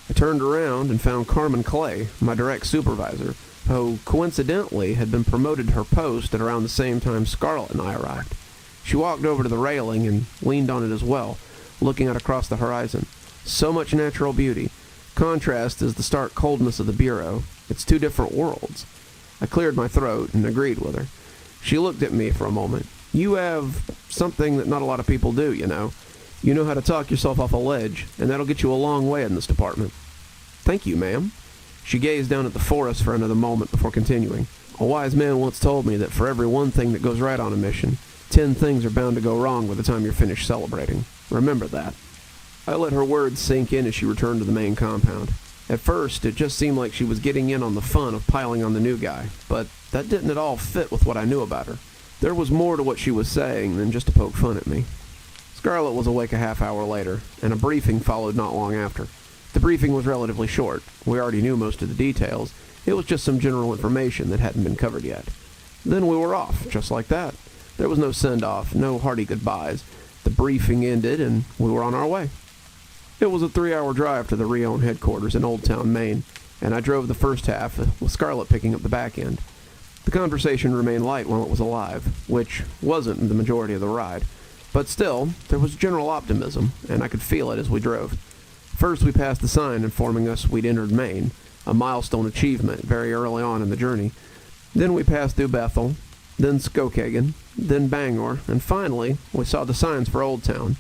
I turned around and found Carmen Clay, my direct supervisor, who coincidentally had been promoted to her post at around the same time Scarlet and I arrived. She walked over to the railing and leaned on it as well, looking out across the horizon. So much natural beauty. Contrast is the stark coldness of the Bureau. It's two different worlds. I cleared my throat and agreed with her. She looked at me for a moment. "You have something that not a lot of people do, you know. You know how to talk yourself off a ledge, and that'll get you a long way in this department." "Thank you, ma'am." She gazed down at the forest for another moment before continuing. "A wise man once told me that for every one thing that goes right on a mission, 10 things are bound to go wrong by the time you're finished celebrating. Remember that." I let her words sink in as she returned to the main compound. At first, it just seemed like she was getting in on the fun of piling on the new guy, but that didn't at all fit with what I knew about her. There was more to what she was saying than just to poke fun at me. Scarlett was awake a half hour later, and a briefing followed not long after. The briefing was relatively short. We already knew most of the details. It was just some general information that hadn't been covered yet. Then we were off, just like that. There was no send-off, no hearty goodbyes. The briefing ended, and we were on our way. It was a 3-hour drive to the Rawson headquarters in Old Town, Maine, and I drove the first half, with Scarlett picking up the back end. The conversation remained light while it was alive, which wasn't the majority of the ride. But still, there was general optimism, and I could feel it as we drove. First, we passed the sign informing us we'd entered Maine, a milestone achievement very early on in the journey. Then we passed through Bethel, then Skowhegan, then Bangor, and finally, we saw the signs for Old Town.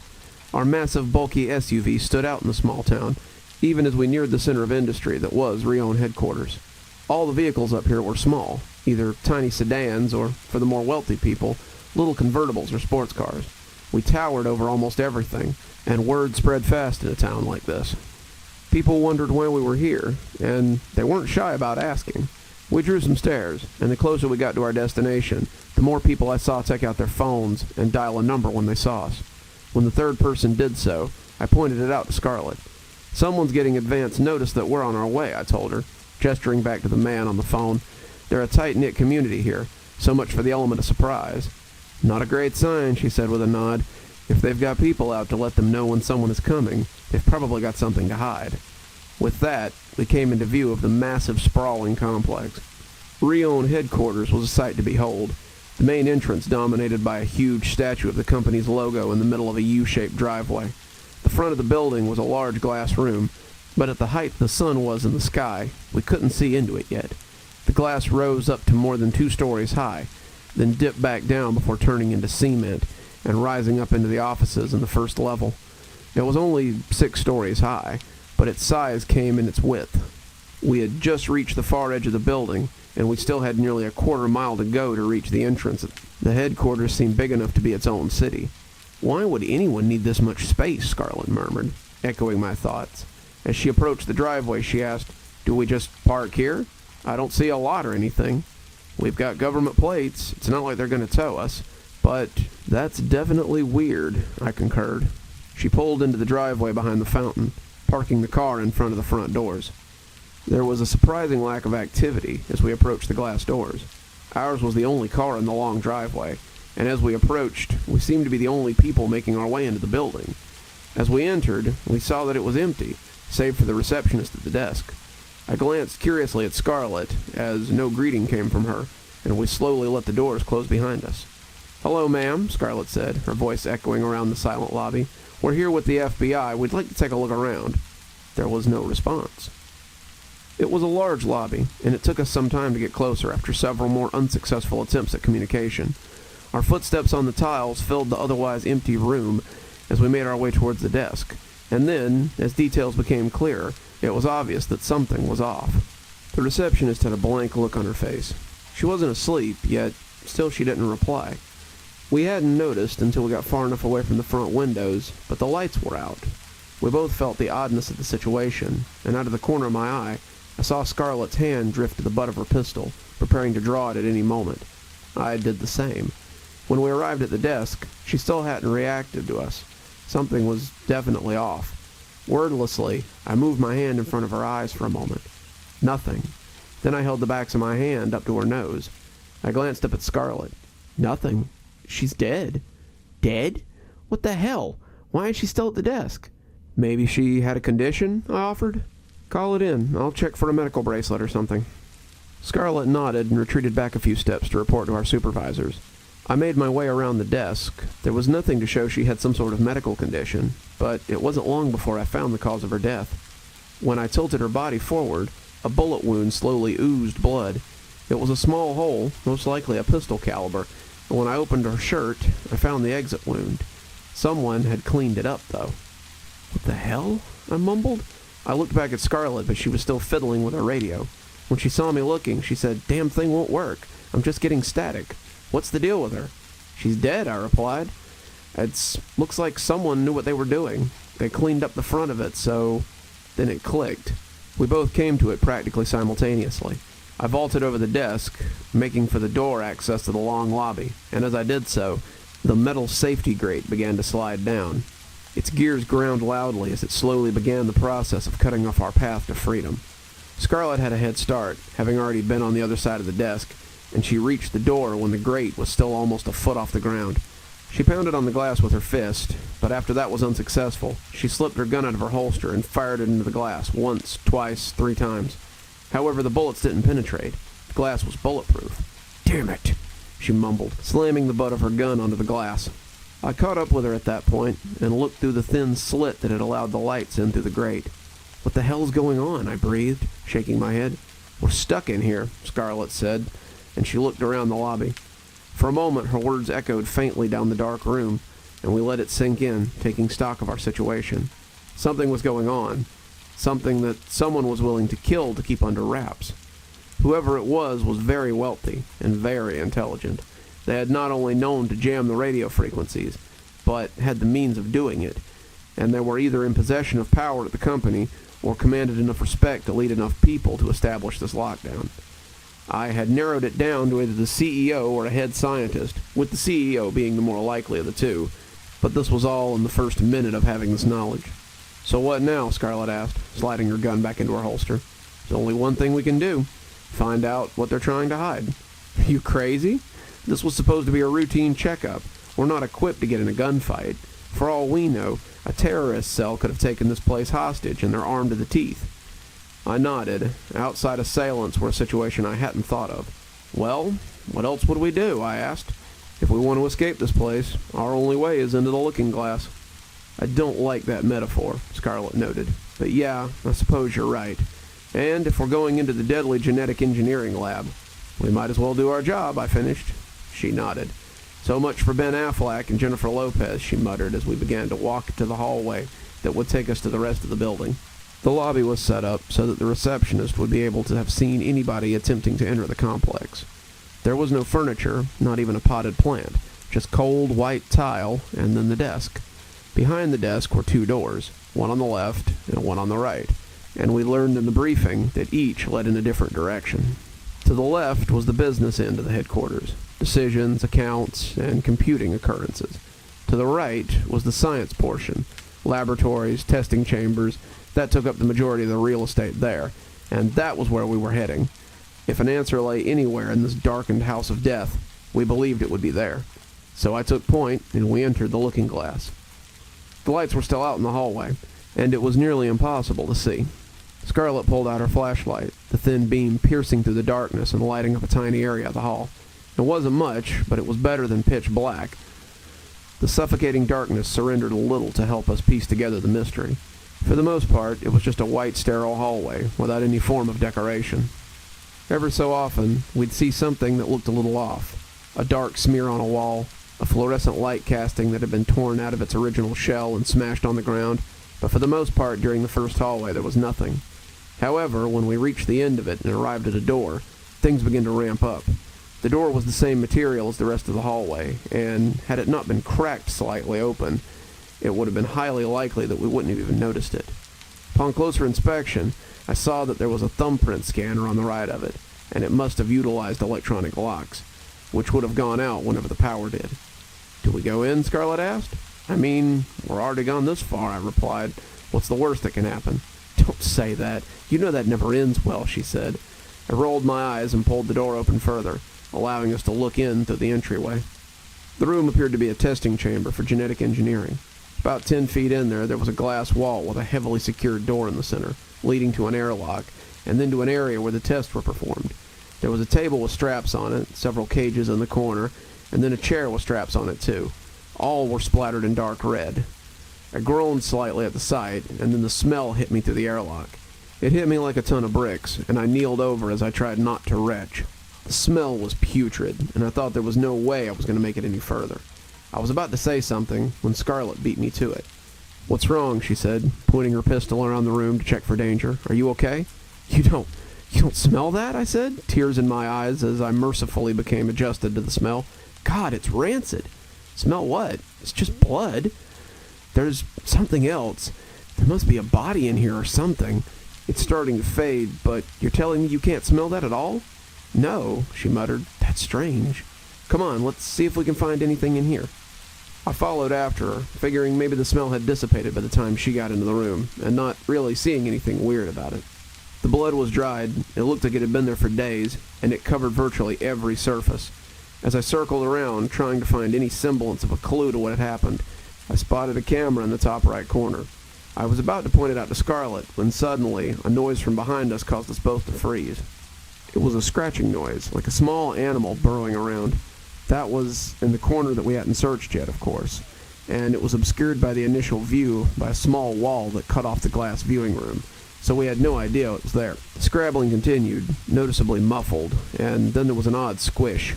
Our massive, bulky SUV stood out in the small town, even as we neared the center of industry that was Rawson headquarters. All the vehicles up here were small, either tiny sedans or, for the more wealthy people, little convertibles or sports cars. We towered over almost everything, and word spread fast in a town like this. People wondered why we were here, and they weren't shy about asking. We drew some stares, and the closer we got to our destination, the more people I saw take out their phones and dial a number when they saw us. When the third person did so, I pointed it out to Scarlett. "Someone's getting advance notice that we're on our way," I told her, gesturing back to the man on the phone. "They're a tight-knit community here, so much for the element of surprise." "Not a great sign," she said with a nod. "If they've got people out to let them know when someone is coming, they've probably got something to hide." With that, we came into view of the massive, sprawling complex. Rawson headquarters was a sight to behold. The main entrance dominated by a huge statue of the company's logo in the middle of a U-shaped driveway. The front of the building was a large glass room, but at the height the sun was in the sky, we couldn't see into it yet. The glass rose up to more than 2 stories high, then dipped back down before turning into cement and rising up into the offices in the first level. It was only 6 stories high, but its size came in its width. We had just reached the far edge of the building, and we still had nearly a quarter mile to go to reach the entrance. The headquarters seemed big enough to be its own city. "Why would anyone need this much space?" Scarlett murmured, echoing my thoughts. As she approached the driveway, she asked, "Do we just park here? I don't see a lot or anything. We've got government plates. It's not like they're going to tow us." "But that's definitely weird," I concurred. She pulled into the driveway behind the fountain, parking the car in front of the front doors. There was a surprising lack of activity as we approached the glass doors. Ours was the only car in the long driveway, and as we approached, we seemed to be the only people making our way into the building. As we entered, we saw that it was empty, save for the receptionist at the desk. I glanced curiously at Scarlett, as no greeting came from her, and we slowly let the doors close behind us. "Hello, ma'am," Scarlett said, her voice echoing around the silent lobby. "We're here with the FBI. We'd like to take a look around." There was no response. It was a large lobby, and it took us some time to get closer after several more unsuccessful attempts at communication. Our footsteps on the tiles filled the otherwise empty room as we made our way towards the desk, and then, as details became clearer, it was obvious that something was off. The receptionist had a blank look on her face. She wasn't asleep, yet still she didn't reply. We hadn't noticed until we got far enough away from the front windows, but the lights were out. We both felt the oddness of the situation, and out of the corner of my eye, I saw Scarlett's hand drift to the butt of her pistol, preparing to draw it at any moment. I did the same. When we arrived at the desk, she still hadn't reacted to us. Something was definitely off. Wordlessly, I moved my hand in front of her eyes for a moment. Nothing. Then I held the backs of my hand up to her nose. I glanced up at Scarlett. Nothing. She's dead. Dead? What the hell? Why is she still at the desk? "Maybe she had a condition?" I offered. "Call it in. I'll check for a medical bracelet or something." Scarlett nodded and retreated back a few steps to report to our supervisors. I made my way around the desk. There was nothing to show she had some sort of medical condition, but it wasn't long before I found the cause of her death. When I tilted her body forward, a bullet wound slowly oozed blood. It was a small hole, most likely a pistol caliber, and when I opened her shirt, I found the exit wound. Someone had cleaned it up, though. "What the hell?" I mumbled. I looked back at Scarlett, but she was still fiddling with her radio. When she saw me looking, she said, "Damn thing won't work. I'm just getting static. What's the deal with her?" "She's dead," I replied. Looks like someone knew what they were doing. They cleaned up the front of it, so..." Then it clicked. We both came to it practically simultaneously. I vaulted over the desk, making for the door access to the long lobby, and as I did so, the metal safety grate began to slide down. Its gears ground loudly as it slowly began the process of cutting off our path to freedom. Starrlight had a head start, having already been on the other side of the desk, and she reached the door when the grate was still almost a foot off the ground. She pounded on the glass with her fist, but after that was unsuccessful, she slipped her gun out of her holster and fired it into the glass once, twice, 3 times. However, the bullets didn't penetrate. The glass was bulletproof. "Damn it," she mumbled, slamming the butt of her gun onto the glass. I caught up with her at that point and looked through the thin slit that had allowed the lights in through the grate. "What the hell's going on?" I breathed, shaking my head. "We're stuck in here," Starrlight said, and she looked around the lobby. For a moment, her words echoed faintly down the dark room, and we let it sink in, taking stock of our situation. Something was going on. Something that someone was willing to kill to keep under wraps. Whoever it was very wealthy and very intelligent. They had not only known to jam the radio frequencies, but had the means of doing it, and they were either in possession of power at the company or commanded enough respect to lead enough people to establish this lockdown. I had narrowed it down to either the CEO or a head scientist, with the CEO being the more likely of the two, but this was all in the first minute of having this knowledge. "So what now?" Starrlight asked, sliding her gun back into her holster. "There's only one thing we can do. Find out what they're trying to hide." "Are you crazy? This was supposed to be a routine checkup. We're not equipped to get in a gunfight. For all we know, a terrorist cell could have taken this place hostage, and they're armed to the teeth." I nodded. Outside assailants were a situation I hadn't thought of. "Well, what else would we do?" I asked. "If we want to escape this place, our only way is into the looking glass." "I don't like that metaphor," Starrlight noted. "But yeah, I suppose you're right. And if we're going into the deadly genetic engineering lab, we might as well do our job," I finished. She nodded. "So much for Ben Affleck and Jennifer Lopez," she muttered as we began to walk to the hallway that would take us to the rest of the building. The lobby was set up so that the receptionist would be able to have seen anybody attempting to enter the complex. There was no furniture, not even a potted plant, just cold white tile, and then the desk. Behind the desk were 2 doors, one on the left and one on the right, and we learned in the briefing that each led in a different direction. To the left was the business end of the headquarters, decisions, accounts, and computing occurrences. To the right was the science portion, laboratories, testing chambers. That took up the majority of the real estate there, and that was where we were heading. If an answer lay anywhere in this darkened house of death, we believed it would be there. So I took point, and we entered the looking glass. The lights were still out in the hallway, and it was nearly impossible to see. Starrlight pulled out her flashlight, the thin beam piercing through the darkness and lighting up a tiny area of the hall. It wasn't much, but it was better than pitch black. The suffocating darkness surrendered a little to help us piece together the mystery. For the most part, it was just a white, sterile hallway, without any form of decoration. Every so often, we'd see something that looked a little off. A dark smear on a wall, a fluorescent light casting that had been torn out of its original shell and smashed on the ground, but for the most part during the first hallway there was nothing. However, when we reached the end of it and arrived at a door, things began to ramp up. The door was the same material as the rest of the hallway, and had it not been cracked slightly open, it would have been highly likely that we wouldn't have even noticed it. Upon closer inspection, I saw that there was a thumbprint scanner on the right of it, and it must have utilized electronic locks, which would have gone out whenever the power did. "Do we go in?" Starrlight asked. "I mean, we're already gone this far," I replied. "What's the worst that can happen?" "Don't say that. You know that never ends well," she said. I rolled my eyes and pulled the door open further, allowing us to look in through the entryway. The room appeared to be a testing chamber for genetic engineering. About 10 feet in there was a glass wall with a heavily secured door in the center, leading to an airlock, and then to an area where the tests were performed. There was a table with straps on it, several cages in the corner, and then a chair with straps on it too. All were splattered in dark red. I groaned slightly at the sight, and then the smell hit me through the airlock. It hit me like a ton of bricks, and I kneeled over as I tried not to retch. The smell was putrid, and I thought there was no way I was going to make it any further. I was about to say something when Starrlight beat me to it. "What's wrong?" she said, pointing her pistol around the room to check for danger. "Are you okay?" You don't smell that?" I said, tears in my eyes as I mercifully became adjusted to the smell. "God, it's rancid." "Smell what? It's just blood." "There's something else. There must be a body in here or something." It's starting to fade, but you're telling me you can't smell that at all? No, she muttered. That's strange. Come on, let's see if we can find anything in here. I followed after her, figuring maybe the smell had dissipated by the time she got into the room, and not really seeing anything weird about it. The blood was dried, it looked like it had been there for days, and it covered virtually every surface. As I circled around, trying to find any semblance of a clue to what had happened, I spotted a camera in the top right corner. I was about to point it out to Starrlight when suddenly a noise from behind us caused us both to freeze. It was a scratching noise, like a small animal burrowing around. That was in the corner that we hadn't searched yet, of course, and it was obscured by the initial view by a small wall that cut off the glass viewing room, so we had no idea it was there. The scrabbling continued, noticeably muffled, and then there was an odd squish.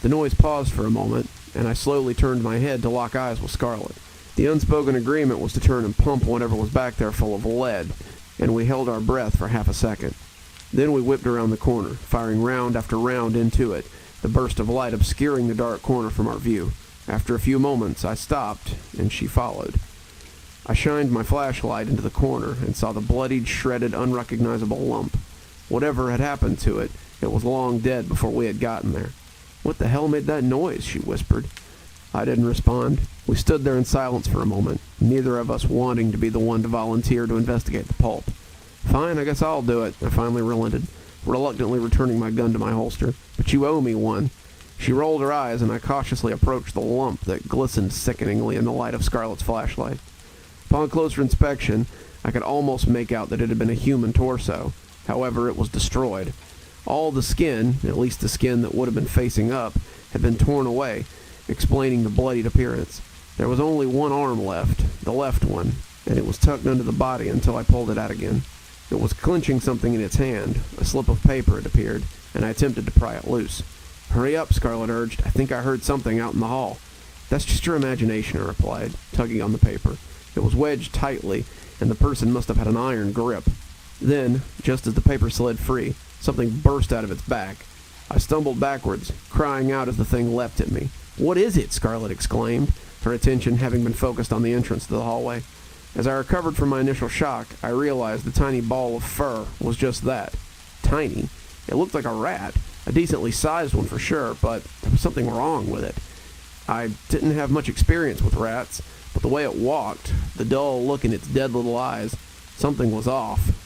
The noise paused for a moment, and I slowly turned my head to lock eyes with Starrlight. The unspoken agreement was to turn and pump whatever was back there full of lead, and we held our breath for half a second. Then we whipped around the corner, firing round after round into it, the burst of light obscuring the dark corner from our view. After a few moments, I stopped, and she followed. I shined my flashlight into the corner and saw the bloodied, shredded, unrecognizable lump. Whatever had happened to it, it was long dead before we had gotten there. What the hell made that noise? She whispered. I didn't respond. We stood there in silence for a moment, neither of us wanting to be the one to volunteer to investigate the pulp. Fine, I guess I'll do it, I finally relented, reluctantly returning my gun to my holster. But you owe me one. She rolled her eyes, and I cautiously approached the lump that glistened sickeningly in the light of Starrlight's flashlight. Upon closer inspection, I could almost make out that it had been a human torso. However, it was destroyed. All the skin, at least the skin that would have been facing up, had been torn away, explaining the bloodied appearance. There was only one arm left, the left one, and it was tucked under the body until I pulled it out again. It was clenching something in its hand, a slip of paper, it appeared, and I attempted to pry it loose. Hurry up, Starrlight urged. I think I heard something out in the hall. That's just your imagination, I replied, tugging on the paper. It was wedged tightly, and the person must have had an iron grip. Then, just as the paper slid free, something burst out of its back. I stumbled backwards, crying out as the thing leapt at me. What is it? Starrlight exclaimed, her attention having been focused on the entrance to the hallway. As I recovered from my initial shock, I realized the tiny ball of fur was just that. Tiny. It looked like a rat, a decently sized one for sure, but there was something wrong with it. I didn't have much experience with rats, but the way it walked, the dull look in its dead little eyes, something was off.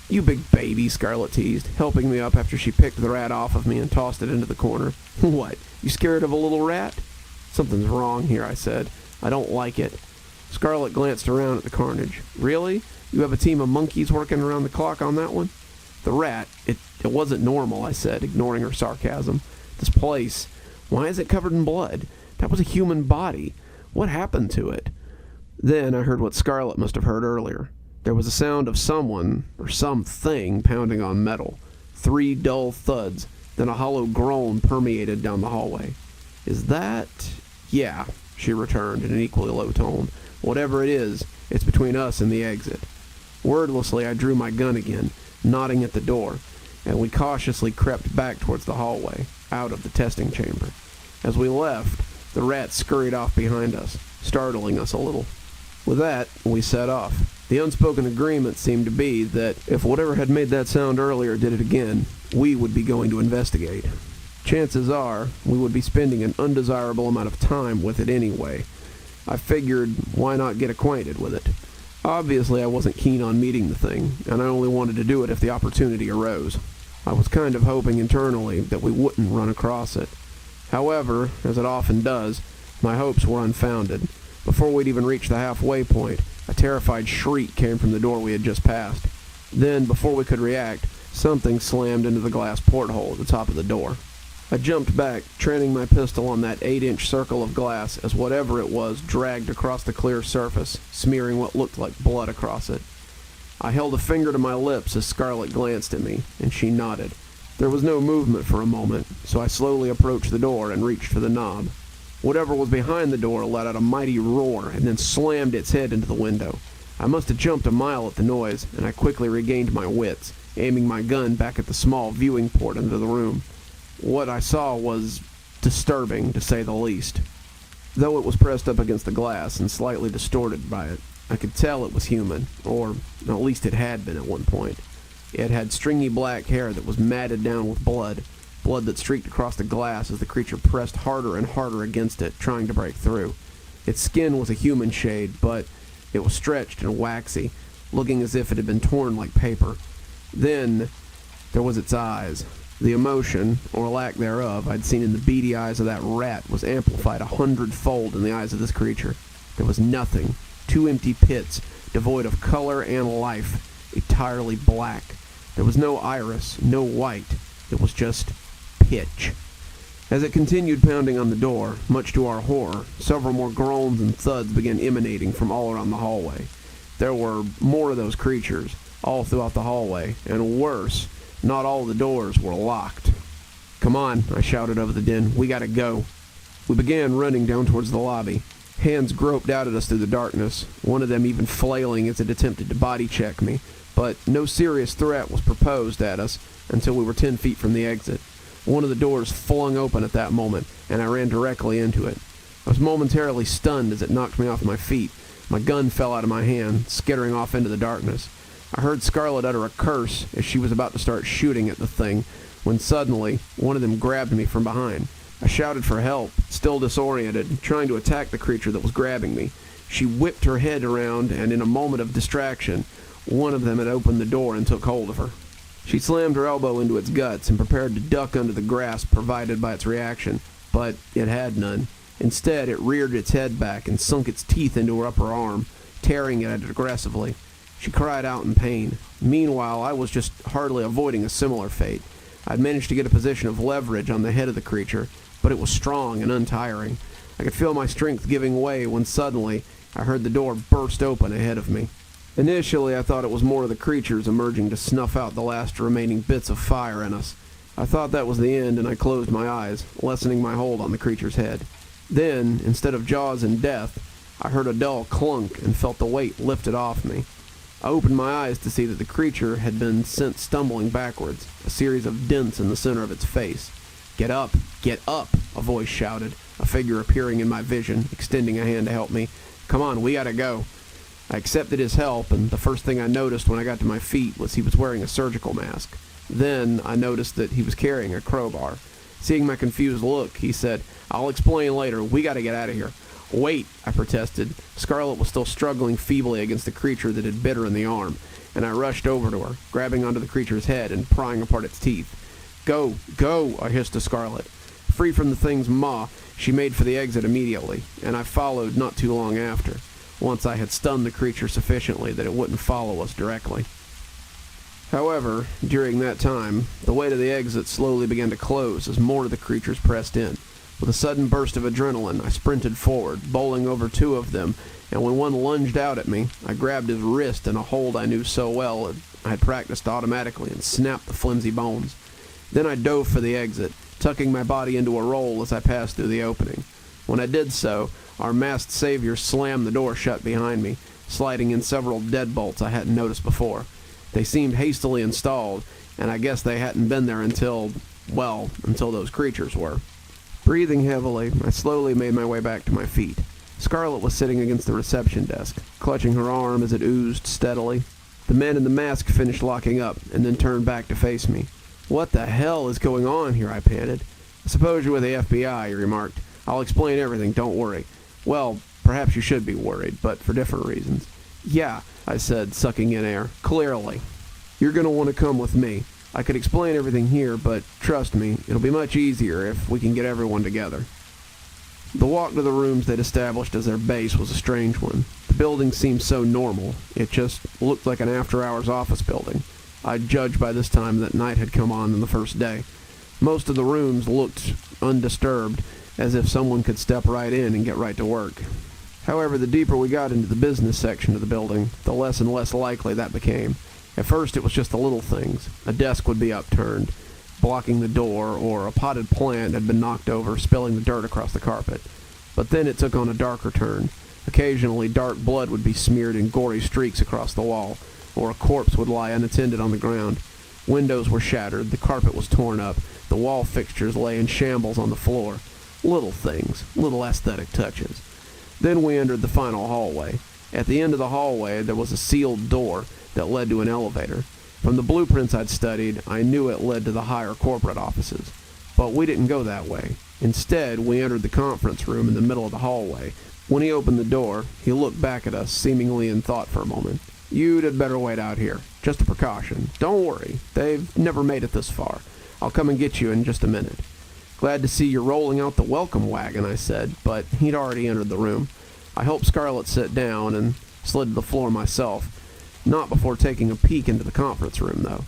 You big baby, Starrlight teased, helping me up after she picked the rat off of me and tossed it into the corner. What, you scared of a little rat? Something's wrong here, I said. I don't like it. Starrlight glanced around at the carnage. Really? You have a team of monkeys working around the clock on that one? The rat, it wasn't normal, I said, ignoring her sarcasm. This place, why is it covered in blood? That was a human body. What happened to it? Then I heard what Starrlight must have heard earlier. There was a sound of someone, or something, pounding on metal. 3 dull thuds, then a hollow groan permeated down the hallway. Is that... Yeah, she returned in an equally low tone. Whatever it is, it's between us and the exit. Wordlessly, I drew my gun again, nodding at the door, and we cautiously crept back towards the hallway, out of the testing chamber. As we left, the rat scurried off behind us, startling us a little. With that, we set off. The unspoken agreement seemed to be that if whatever had made that sound earlier did it again, we would be going to investigate. Chances are, we would be spending an undesirable amount of time with it anyway. I figured, why not get acquainted with it? Obviously, I wasn't keen on meeting the thing, and I only wanted to do it if the opportunity arose. I was kind of hoping internally that we wouldn't run across it. However, as it often does, my hopes were unfounded. Before we'd even reached the halfway point, a terrified shriek came from the door we had just passed. Then, before we could react, something slammed into the glass porthole at the top of the door. I jumped back, training my pistol on that 8-inch circle of glass as whatever it was dragged across the clear surface, smearing what looked like blood across it. I held a finger to my lips as Starrlight glanced at me, and she nodded. There was no movement for a moment, so I slowly approached the door and reached for the knob. Whatever was behind the door let out a mighty roar and then slammed its head into the window. I must have jumped a mile at the noise, and I quickly regained my wits, aiming my gun back at the small viewing port into the room. What I saw was disturbing, to say the least. Though it was pressed up against the glass and slightly distorted by it, I could tell it was human, or at least it had been at one point. It had stringy black hair that was matted down with blood that streaked across the glass as the creature pressed harder and harder against it, trying to break through. Its skin was a human shade, but it was stretched and waxy, looking as if it had been torn like paper. Then there was its eyes. The emotion, or lack thereof, I'd seen in the beady eyes of that rat was amplified 100-fold in the eyes of this creature. There was nothing. 2 empty pits, devoid of color and life, entirely black. There was no iris, no white. It was just pitch. As it continued pounding on the door, much to our horror, several more groans and thuds began emanating from all around the hallway. There were more of those creatures, all throughout the hallway, and worse, not all the doors were locked. "Come on," I shouted over the din. "We gotta go." We began running down towards the lobby. Hands groped out at us through the darkness, one of them even flailing as it attempted to body check me, but no serious threat was proposed at us until we were 10 feet from the exit. One of the doors flung open at that moment, and I ran directly into it. I was momentarily stunned as it knocked me off my feet. My gun fell out of my hand, skittering off into the darkness. I heard Scarlet utter a curse as she was about to start shooting at the thing, when suddenly one of them grabbed me from behind. I shouted for help, still disoriented, trying to attack the creature that was grabbing me. She whipped her head around, and in a moment of distraction, one of them had opened the door and took hold of her. She slammed her elbow into its guts and prepared to duck under the grasp provided by its reaction, but it had none. Instead, it reared its head back and sunk its teeth into her upper arm, tearing at it aggressively. She cried out in pain. Meanwhile, I was just hardly avoiding a similar fate. I'd managed to get a position of leverage on the head of the creature, but it was strong and untiring. I could feel my strength giving way when suddenly I heard the door burst open ahead of me. Initially, I thought it was more of the creatures emerging to snuff out the last remaining bits of fire in us. I thought that was the end, and I closed my eyes, lessening my hold on the creature's head. Then, instead of jaws and death, I heard a dull clunk and felt the weight lifted off me. I opened my eyes to see that the creature had been sent stumbling backwards, a series of dents in the center of its face. Get up! Get up!" a voice shouted, a figure appearing in my vision, extending a hand to help me. "Come on, we gotta go." I accepted his help, and the first thing I noticed when I got to my feet was he was wearing a surgical mask. Then I noticed that he was carrying a crowbar. Seeing my confused look, he said, "I'll explain later. We gotta get out of here." "Wait," I protested. Scarlet was still struggling feebly against the creature that had bit her in the arm, and I rushed over to her, grabbing onto the creature's head and prying apart its teeth. "Go, go," I hissed to Scarlet. Free from the thing's maw, she made for the exit immediately, and I followed not too long after, once I had stunned the creature sufficiently that it wouldn't follow us directly. However, during that time, the way to the exit slowly began to close as more of the creatures pressed in. With a sudden burst of adrenaline, I sprinted forward, bowling over 2 of them, and when one lunged out at me, I grabbed his wrist in a hold I knew so well I had practiced automatically and snapped the flimsy bones. Then I dove for the exit, tucking my body into a roll as I passed through the opening. When I did so, our masked savior slammed the door shut behind me, sliding in several deadbolts I hadn't noticed before. They seemed hastily installed, and I guess they hadn't been there until those creatures were. Breathing heavily, I slowly made my way back to my feet. Scarlet was sitting against the reception desk, clutching her arm as it oozed steadily. The men in the mask finished locking up, and then turned back to face me. "What the hell is going on here?" I panted. "I suppose you're with the FBI," he remarked. "I'll explain everything, don't worry." "Well, perhaps you should be worried, but for different reasons." "Yeah," I said, sucking in air. "Clearly. You're going to want to come with me. I could explain everything here, but trust me, it'll be much easier if we can get everyone together." The walk to the rooms they'd established as their base was a strange one. The building seemed so normal. It just looked like an after-hours office building. I'd judged by this time that night had come on the first day. Most of the rooms looked undisturbed, as if someone could step right in and get right to work. However, the deeper we got into the business section of the building, the less and less likely that became. At first, it was just the little things. A desk would be upturned, blocking the door, or a potted plant had been knocked over, spilling the dirt across the carpet. But then it took on a darker turn. Occasionally, dark blood would be smeared in gory streaks across the wall, or a corpse would lie unattended on the ground. Windows were shattered, the carpet was torn up, the wall fixtures lay in shambles on the floor. Little things, little aesthetic touches. Then we entered the final hallway. At the end of the hallway, there was a sealed door that led to an elevator. From the blueprints I'd studied, I knew it led to the higher corporate offices. But we didn't go that way. Instead, we entered the conference room in the middle of the hallway. When he opened the door, he looked back at us, seemingly in thought for a moment. "You'd had better wait out here. Just a precaution. Don't worry. They've never made it this far. I'll come and get you in just a minute." "Glad to see you're rolling out the welcome wagon," I said, but he'd already entered the room. I helped Scarlett sit down and slid to the floor myself, not before taking a peek into the conference room, though.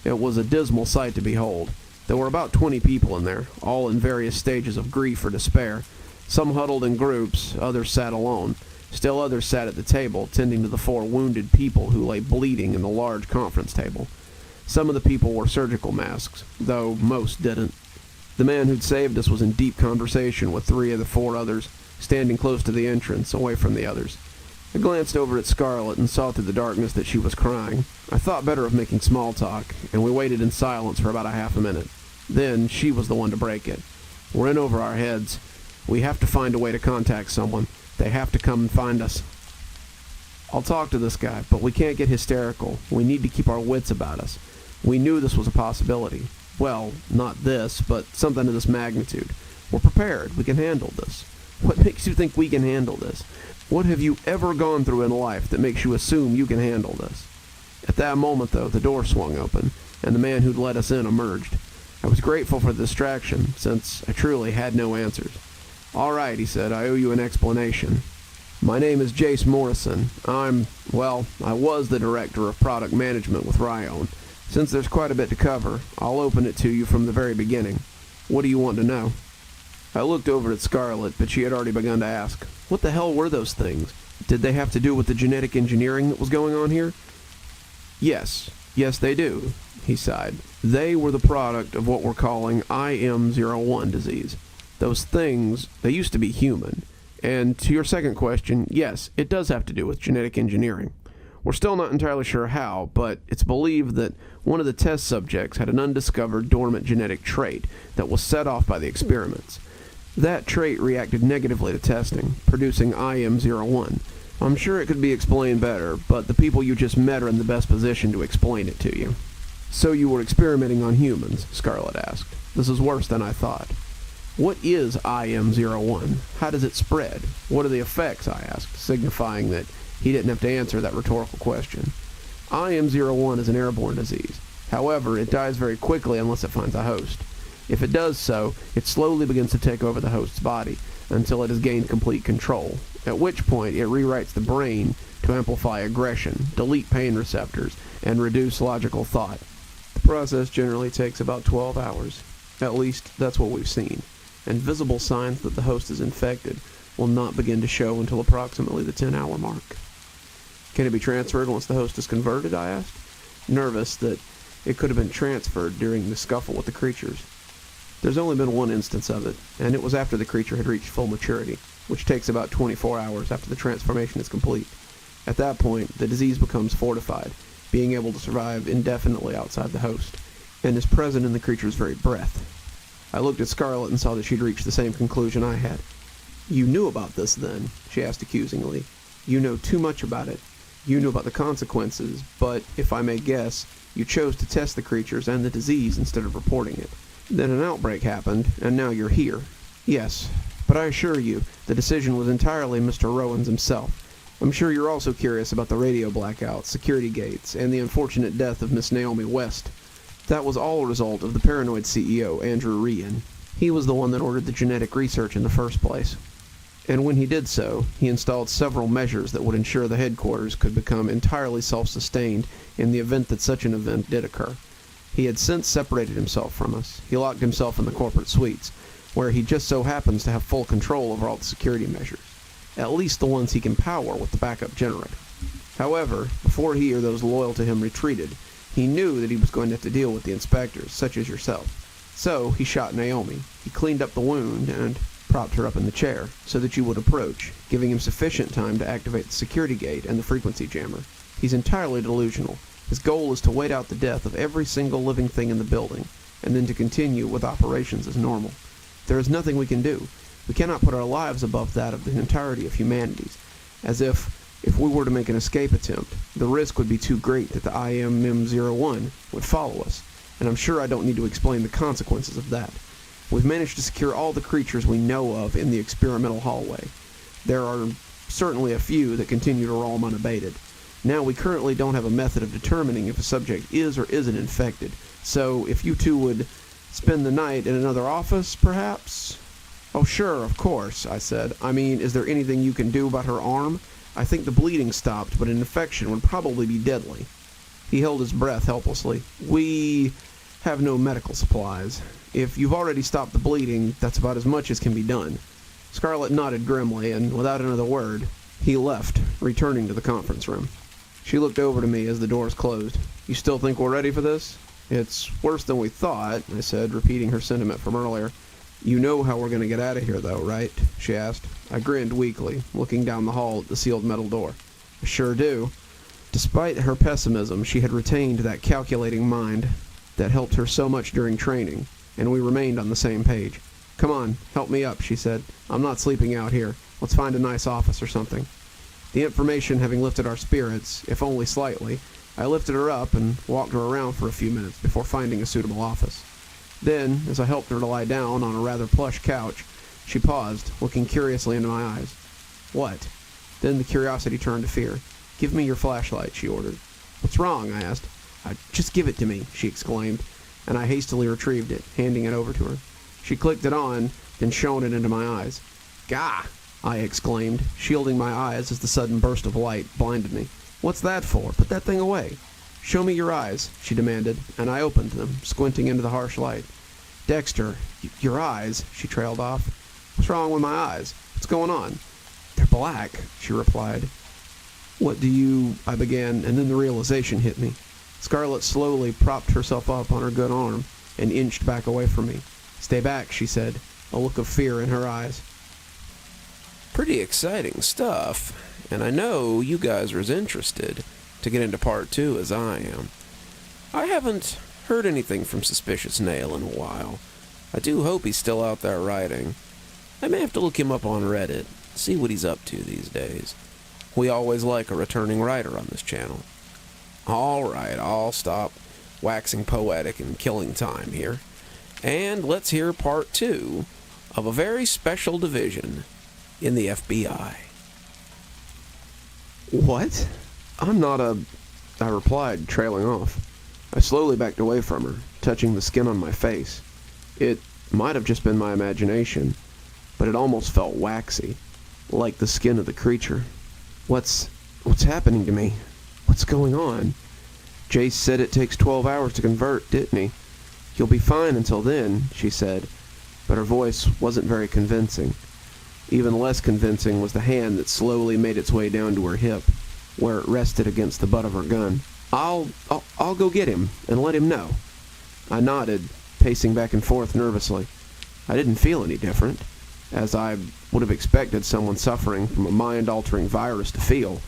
It was a dismal sight to behold. There were about 20 people in there, all in various stages of grief or despair. Some huddled in groups, others sat alone. Still others sat at the table, tending to the 4 wounded people who lay bleeding in the large conference table. Some of the people wore surgical masks, though most didn't. The man who'd saved us was in deep conversation with 3 of the 4 others, standing close to the entrance, away from the others. I glanced over at Scarlett and saw through the darkness that she was crying. I thought better of making small talk, and we waited in silence for about a half a minute. Then she was the one to break it. "We're in over our heads. We have to find a way to contact someone. They have to come and find us. I'll talk to this guy, but we can't get hysterical. We need to keep our wits about us. We knew this was a possibility. Well, not this, but something of this magnitude. We're prepared. We can handle this." "What makes you think we can handle this? What have you ever gone through in life that makes you assume you can handle this?" At that moment, though, the door swung open, and the man who'd let us in emerged. I was grateful for the distraction, since I truly had no answers. "All right," he said, "I owe you an explanation. My name is Jace Morrison. I was the director of product management with Raelyn. Since there's quite a bit to cover, I'll open it to you from the very beginning. What do you want to know?" I looked over at Scarlett, but she had already begun to ask, "What the hell were those things? Did they have to do with the genetic engineering that was going on here?" Yes, they do," he sighed. "They were the product of what we're calling IM01 disease. Those things, they used to be human. And to your second question, yes, it does have to do with genetic engineering. We're still not entirely sure how, but it's believed that one of the test subjects had an undiscovered dormant genetic trait that was set off by the experiments. That trait reacted negatively to testing, producing IM01. I'm sure it could be explained better, but the people you just met are in the best position to explain it to you." "So you were experimenting on humans?" Scarlett asked. "This is worse than I thought." "What is IM01? How does it spread? What are the effects?" I asked, signifying that he didn't have to answer that rhetorical question. "IM01 is an airborne disease. However, it dies very quickly unless it finds a host. If it does so, it slowly begins to take over the host's body until it has gained complete control, at which point it rewrites the brain to amplify aggression, delete pain receptors, and reduce logical thought. The process generally takes about 12 hours. At least, that's what we've seen. And visible signs that the host is infected will not begin to show until approximately the 10-hour mark." "Can it be transferred once the host is converted?" I asked, nervous that it could have been transferred during the scuffle with the creatures. "There's only been one instance of it, and it was after the creature had reached full maturity, which takes about 24 hours after the transformation is complete. At that point, the disease becomes fortified, being able to survive indefinitely outside the host, and is present in the creature's very breath." I looked at Scarlett and saw that she'd reached the same conclusion I had. "You knew about this, then?" she asked accusingly. "You know too much about it. You knew about the consequences, but, if I may guess, you chose to test the creatures and the disease instead of reporting it. Then an outbreak happened, and now you're here." "Yes, but I assure you, the decision was entirely Mr. Rowan's himself. I'm sure you're also curious about the radio blackouts, security gates, and the unfortunate death of Miss Naomi West. That was all a result of the paranoid CEO, Andrew Raelyn. He was the one that ordered the genetic research in the first place. And when he did so, he installed several measures that would ensure the headquarters could become entirely self-sustained in the event that such an event did occur. He had since separated himself from us. He locked himself in the corporate suites, where he just so happens to have full control over all the security measures, at least the ones he can power with the backup generator. However, before he or those loyal to him retreated, he knew that he was going to have to deal with the inspectors, such as yourself. So he shot Naomi. He cleaned up the wound and propped her up in the chair so that you would approach, giving him sufficient time to activate the security gate and the frequency jammer. He's entirely delusional. His goal is to wait out the death of every single living thing in the building, and then to continue with operations as normal. There is nothing we can do. We cannot put our lives above that of the entirety of humanity's, as if If we were to make an escape attempt, the risk would be too great that the IMM-01 would follow us, and I'm sure I don't need to explain the consequences of that. We've managed to secure all the creatures we know of in the experimental hallway. There are certainly a few that continue to roam unabated. Now, we currently don't have a method of determining if a subject is or isn't infected, so if you two would spend the night in another office, perhaps? Oh, sure, of course, I said. I mean, is there anything you can do about her arm? I think the bleeding stopped, but an infection would probably be deadly. He held his breath helplessly. We have no medical supplies. If you've already stopped the bleeding, that's about as much as can be done. Starrlight nodded grimly, and without another word, he left, returning to the conference room. She looked over to me as the doors closed. You still think we're ready for this? It's worse than we thought, I said, repeating her sentiment from earlier. You know how we're going to get out of here, though, right? She asked. I grinned weakly, looking down the hall at the sealed metal door. I sure do. Despite her pessimism, she had retained that calculating mind that helped her so much during training, and we remained on the same page. Come on, help me up, she said. I'm not sleeping out here. Let's find a nice office or something. The information having lifted our spirits, if only slightly, I lifted her up and walked her around for a few minutes before finding a suitable office. Then, as I helped her to lie down on a rather plush couch, she paused, looking curiously into my eyes. What? Then the curiosity turned to fear. Give me your flashlight, she ordered. What's wrong? I asked. Just give it to me, she exclaimed, and I hastily retrieved it, handing it over to her. She clicked it on, then shone it into my eyes. Gah! I exclaimed, shielding my eyes as the sudden burst of light blinded me. What's that for? Put that thing away. Show me your eyes, she demanded, and I opened them, squinting into the harsh light. Dexter, your eyes, she trailed off. What's wrong with my eyes? What's going on? They're black, she replied. What do you... I began, and then the realization hit me. Scarlet slowly propped herself up on her good arm and inched back away from me. Stay back, she said, a look of fear in her eyes. Pretty exciting stuff, and I know you guys are as interested to get into part 2 as I am. I haven't heard anything from Suspicious Nail in a while. I do hope he's still out there writing. I may have to look him up on Reddit, see what he's up to these days. We always like a returning writer on this channel. Alright, I'll stop waxing poetic and killing time here. And let's hear part 2 of a very special division in the FBI. What? I'm not a... I replied, trailing off. I slowly backed away from her, touching the skin on my face. It might have just been my imagination, but it almost felt waxy, like the skin of the creature. What's happening to me? What's going on? Jace said it takes 12 hours to convert, didn't he? You'll be fine until then, she said, but her voice wasn't very convincing. Even less convincing was the hand that slowly made its way down to her hip, where it rested against the butt of her gun. I'll go get him and let him know. I nodded, pacing back and forth nervously. I didn't feel any different, as I would have expected someone suffering from a mind-altering virus to feel.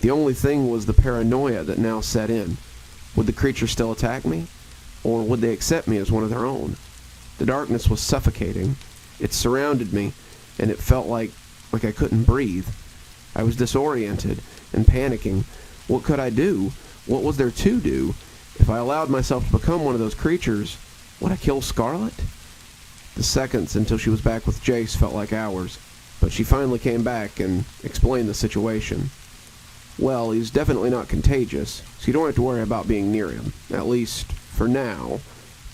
The only thing was the paranoia that now set in. Would the creature still attack me? Or would they accept me as one of their own? The darkness was suffocating. It surrounded me, and it felt like I couldn't breathe. I was disoriented and panicking. What could I do? What was there to do? If I allowed myself to become one of those creatures, would I kill Scarlet? The seconds until she was back with Jace felt like hours, but she finally came back and explained the situation. Well, he's definitely not contagious, so you don't have to worry about being near him, at least for now.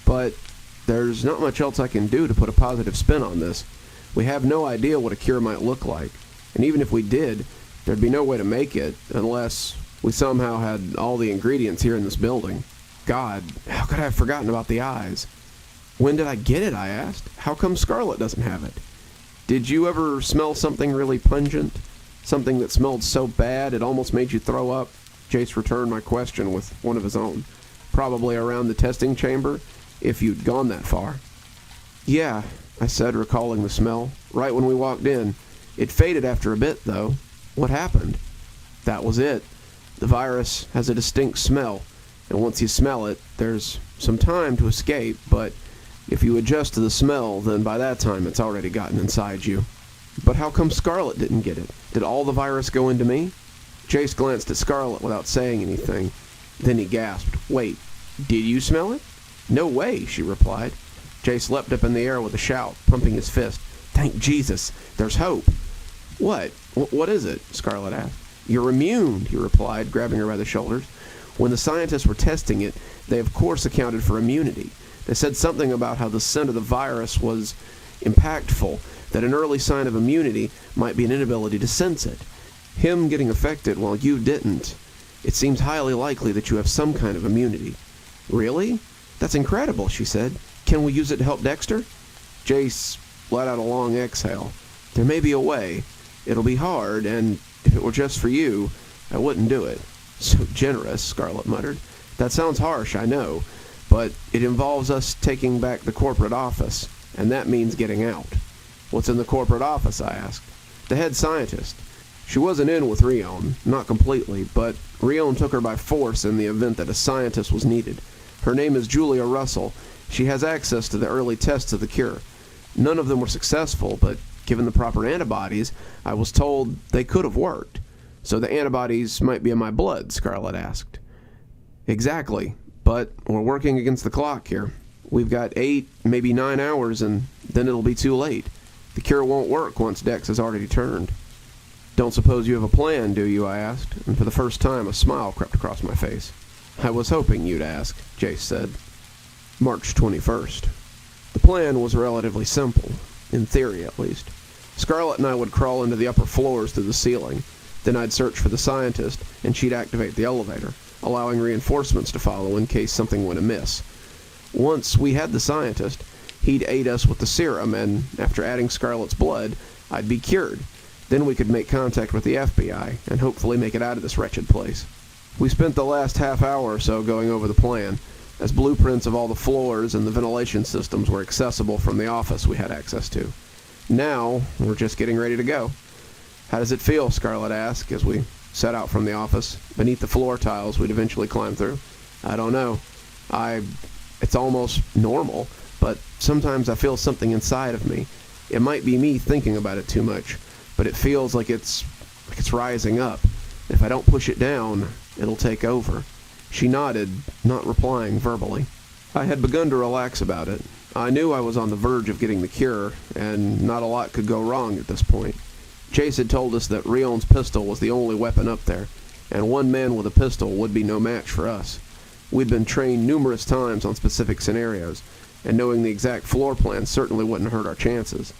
But there's not much else I can do to put a positive spin on this. We have no idea what a cure might look like, and even if we did, there'd be no way to make it unless we somehow had all the ingredients here in this building. God, how could I have forgotten about the eyes? When did I get it, I asked. How come Scarlet doesn't have it? Did you ever smell something really pungent? Something that smelled so bad it almost made you throw up? Jace returned my question with one of his own. Probably around the testing chamber, if you'd gone that far. Yeah, I said, recalling the smell. Right when we walked in. It faded after a bit, though. What happened? That was it. The virus has a distinct smell, and once you smell it, there's some time to escape, but if you adjust to the smell, then by that time it's already gotten inside you. But how come Scarlet didn't get it? Did all the virus go into me? Jace glanced at Starrlight without saying anything. Then he gasped, "Wait, did you smell it?" "No way," she replied. Jace leapt up in the air with a shout, pumping his fist. "Thank Jesus, there's hope." "What? What is it?" Starrlight asked. "You're immune," he replied, grabbing her by the shoulders. "When the scientists were testing it, they of course accounted for immunity. They said something about how the scent of the virus was impactful, that an early sign of immunity might be an inability to sense it. Him getting affected while you didn't. It seems highly likely that you have some kind of immunity." "Really? That's incredible," she said. "Can we use it to help Dexter?" Jace let out a long exhale. "There may be a way. It'll be hard, and if it were just for you, I wouldn't do it." "So generous," Starrlight muttered. "That sounds harsh, I know, but it involves us taking back the corporate office, and that means getting out." "What's in the corporate office?" I asked. "The head scientist. She wasn't in with Raelyn, not completely, but Raelyn took her by force in the event that a scientist was needed. Her name is Julia Russell. She has access to the early tests of the cure. None of them were successful, but given the proper antibodies, I was told they could have worked." "So the antibodies might be in my blood?" Starrlight asked. "Exactly, but we're working against the clock here. We've got 8, maybe 9 hours, and then it'll be too late. The cure won't work once Dex has already turned." "Don't suppose you have a plan, do you?" I asked, and for the first time a smile crept across my face. "I was hoping you'd ask," Jace said. March 21st. The plan was relatively simple, in theory at least. Starrlight and I would crawl into the upper floors through the ceiling. Then I'd search for the scientist, and she'd activate the elevator, allowing reinforcements to follow in case something went amiss. Once we had the scientist, he'd aid us with the serum, and after adding Starrlight's blood, I'd be cured. Then we could make contact with the FBI, and hopefully make it out of this wretched place. We spent the last half hour or so going over the plan, as blueprints of all the floors and the ventilation systems were accessible from the office we had access to. Now, we're just getting ready to go. "How does it feel?" Starrlight asked as we set out from the office, beneath the floor tiles we'd eventually climb through. "I don't know. It's almost normal, but sometimes I feel something inside of me. It might be me thinking about it too much, but it feels like it's rising up. If I don't push it down, it'll take over." She nodded, not replying verbally. I had begun to relax about it. I knew I was on the verge of getting the cure, and not a lot could go wrong at this point. Jace had told us that Raelyn's pistol was the only weapon up there, and one man with a pistol would be no match for us. We'd been trained numerous times on specific scenarios, and knowing the exact floor plan certainly wouldn't hurt our chances.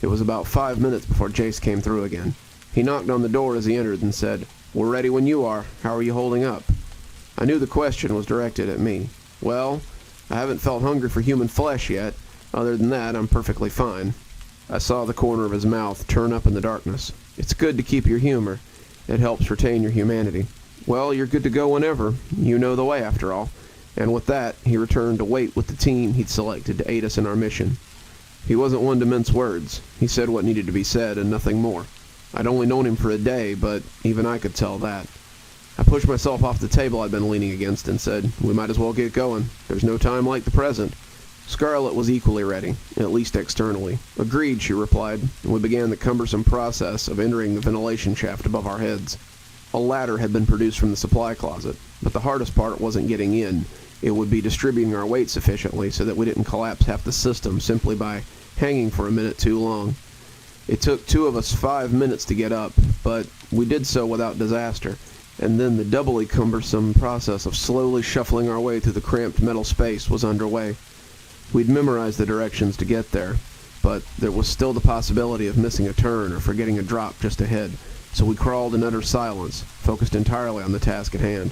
It was about 5 minutes before Jace came through again. He knocked on the door as he entered and said, "We're ready when you are. How are you holding up?" I knew the question was directed at me. Well, I haven't felt hungry for human flesh yet. Other than that, I'm perfectly fine. I saw the corner of his mouth turn up in the darkness. "It's good to keep your humor. It helps retain your humanity." "Well, you're good to go whenever. You know the way, after all." And with that, he returned to wait with the team he'd selected to aid us in our mission. He wasn't one to mince words. He said what needed to be said and nothing more. I'd only known him for a day, but even I could tell that. I pushed myself off the table I'd been leaning against and said, "We might as well get going. There's no time like the present." Starrlight was equally ready, at least externally. "Agreed," she replied, and we began the cumbersome process of entering the ventilation shaft above our heads. A ladder had been produced from the supply closet, but the hardest part wasn't getting in. It would be distributing our weight sufficiently so that we didn't collapse half the system simply by hanging for a minute too long. It took 2 of us 5 minutes to get up, but we did so without disaster. And then the doubly cumbersome process of slowly shuffling our way through the cramped metal space was underway. We'd memorized the directions to get there, but there was still the possibility of missing a turn or forgetting a drop just ahead, so we crawled in utter silence, focused entirely on the task at hand.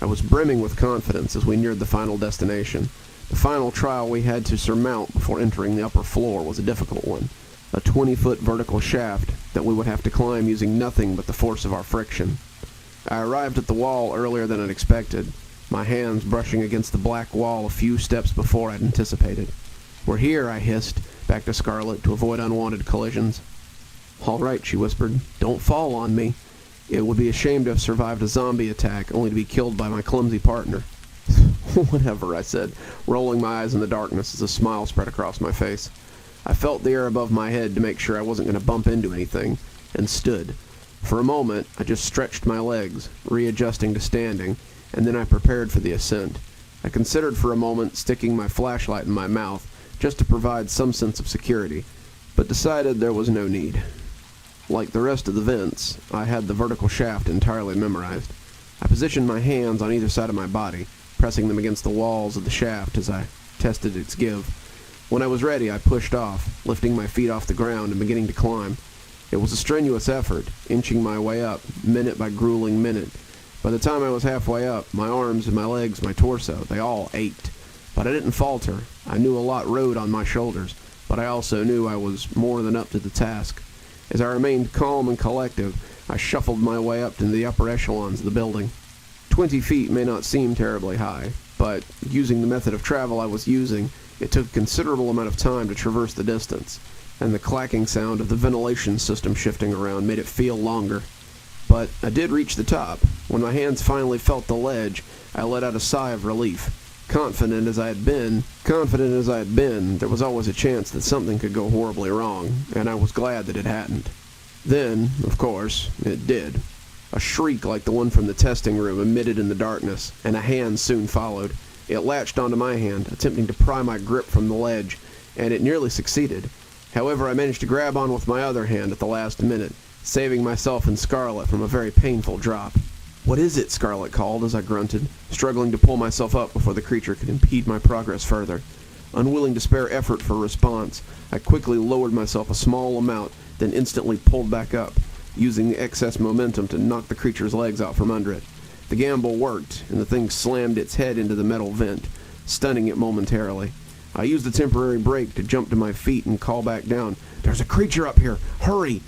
I was brimming with confidence as we neared the final destination. The final trial we had to surmount before entering the upper floor was a difficult one, a 20-foot vertical shaft that we would have to climb using nothing but the force of our friction. I arrived at the wall earlier than I'd expected, my hands brushing against the black wall a few steps before I'd anticipated. "We're here," I hissed, back to Starrlight to avoid unwanted collisions. "All right," she whispered. "Don't fall on me. It would be a shame to have survived a zombie attack only to be killed by my clumsy partner." "Whatever," I said, rolling my eyes in the darkness as a smile spread across my face. I felt the air above my head to make sure I wasn't going to bump into anything, and stood. For a moment, I just stretched my legs, readjusting to standing, and then I prepared for the ascent. I considered for a moment sticking my flashlight in my mouth, just to provide some sense of security, but decided there was no need. Like the rest of the vents, I had the vertical shaft entirely memorized. I positioned my hands on either side of my body, pressing them against the walls of the shaft as I tested its give. When I was ready, I pushed off, lifting my feet off the ground and beginning to climb. It was a strenuous effort, inching my way up, minute by grueling minute. By the time I was halfway up, my arms and my legs, my torso, they all ached. But I didn't falter. I knew a lot rode on my shoulders, but I also knew I was more than up to the task. As I remained calm and collective, I shuffled my way up to the upper echelons of the building. 20 feet may not seem terribly high, but using the method of travel I was using, it took a considerable amount of time to traverse the distance, and the clacking sound of the ventilation system shifting around made it feel longer. But I did reach the top. When my hands finally felt the ledge, I let out a sigh of relief. Confident as I had been, there was always a chance that something could go horribly wrong, and I was glad that it hadn't. Then, of course, it did. A shriek like the one from the testing room emitted in the darkness, and a hand soon followed. It latched onto my hand, attempting to pry my grip from the ledge, and it nearly succeeded. However, I managed to grab on with my other hand at the last minute, saving myself and Scarlet from a very painful drop. "What is it?" Scarlet called as I grunted, struggling to pull myself up before the creature could impede my progress further. Unwilling to spare effort for response, I quickly lowered myself a small amount, then instantly pulled back up, using the excess momentum to knock the creature's legs out from under it. The gamble worked, and the thing slammed its head into the metal vent, stunning it momentarily. I used the temporary break to jump to my feet and call back down. "There's a creature up here! Hurry!"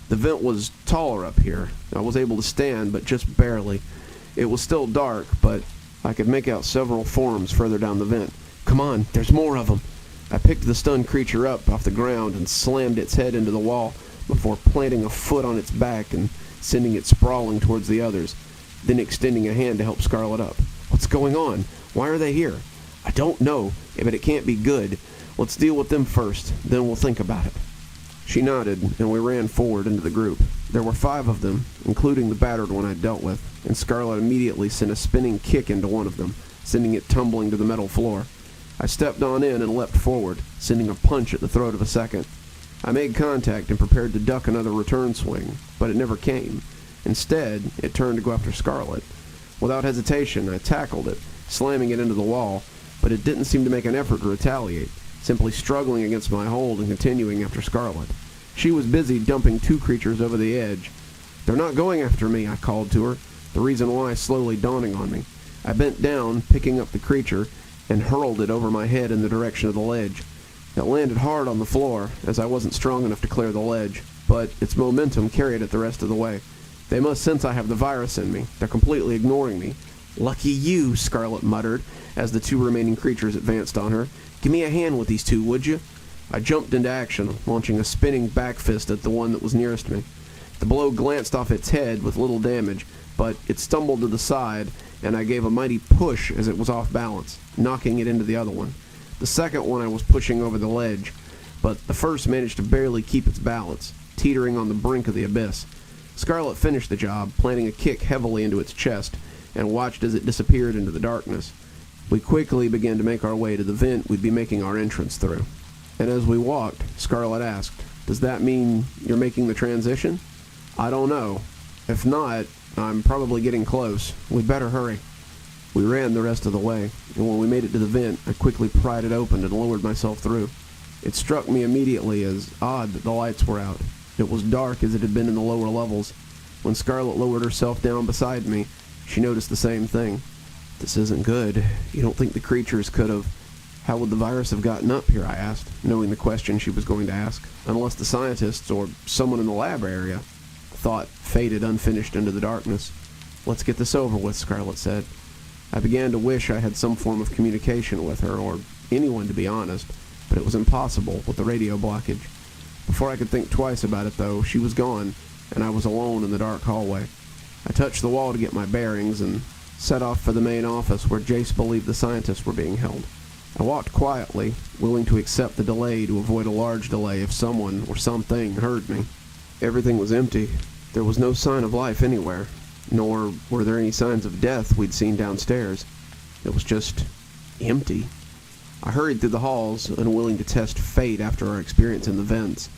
The vent was taller up here. I was able to stand, but just barely. It was still dark, but I could make out several forms further down the vent. "Come on, there's more of them!" I picked the stunned creature up off the ground and slammed its head into the wall before planting a foot on its back and sending it sprawling towards the others, then extending a hand to help Scarlet up. "What's going on? Why are they here?" "I don't know, but it can't be good. Let's deal with them first, then we'll think about it." She nodded, and we ran forward into the group. There were 5 of them, including the battered one I'd dealt with, and Scarlet immediately sent a spinning kick into one of them, sending it tumbling to the metal floor. I stepped on in and leapt forward, sending a punch at the throat of a second. I made contact and prepared to duck another return swing, but it never came. Instead, it turned to go after Scarlet. Without hesitation, I tackled it, slamming it into the wall, but it didn't seem to make an effort to retaliate, simply struggling against my hold and continuing after Scarlet. She was busy dumping 2 creatures over the edge. "They're not going after me," I called to her, the reason why slowly dawning on me. I bent down, picking up the creature, and hurled it over my head in the direction of the ledge. It landed hard on the floor, as I wasn't strong enough to clear the ledge, but its momentum carried it the rest of the way. "They must sense I have the virus in me. They're completely ignoring me." "Lucky you," Scarlet muttered, as the 2 remaining creatures advanced on her. "Give me a hand with these 2, would you?" I jumped into action, launching a spinning back fist at the one that was nearest me. The blow glanced off its head with little damage, but it stumbled to the side, and I gave a mighty push as it was off balance, knocking it into the other one. The second one I was pushing over the ledge, but the first managed to barely keep its balance, teetering on the brink of the abyss. Scarlet finished the job, planting a kick heavily into its chest, and watched as it disappeared into the darkness. We quickly began to make our way to the vent we'd be making our entrance through. And as we walked, Scarlet asked, "Does that mean you're making the transition?" "I don't know. If not, I'm probably getting close. We'd better hurry." We ran the rest of the way, and when we made it to the vent, I quickly pried it open and lowered myself through. It struck me immediately as odd that the lights were out. It was dark as it had been in the lower levels. When Scarlet lowered herself down beside me, she noticed the same thing. "This isn't good. You don't think the creatures could have..." "How would the virus have gotten up here?" I asked, knowing the question she was going to ask. "Unless the scientists or someone in the lab area." Thought faded unfinished into the darkness. "Let's get this over with," Scarlet said. I began to wish I had some form of communication with her, or anyone to be honest, but it was impossible with the radio blockage. Before I could think twice about it, though, she was gone, and I was alone in the dark hallway. I touched the wall to get my bearings and set off for the main office where Jace believed the scientists were being held. I walked quietly, willing to accept the delay to avoid a large delay if someone or something heard me. Everything was empty. There was no sign of life anywhere, nor were there any signs of death we'd seen downstairs. It was just empty. I hurried through the halls, unwilling to test fate after our experience in the vents,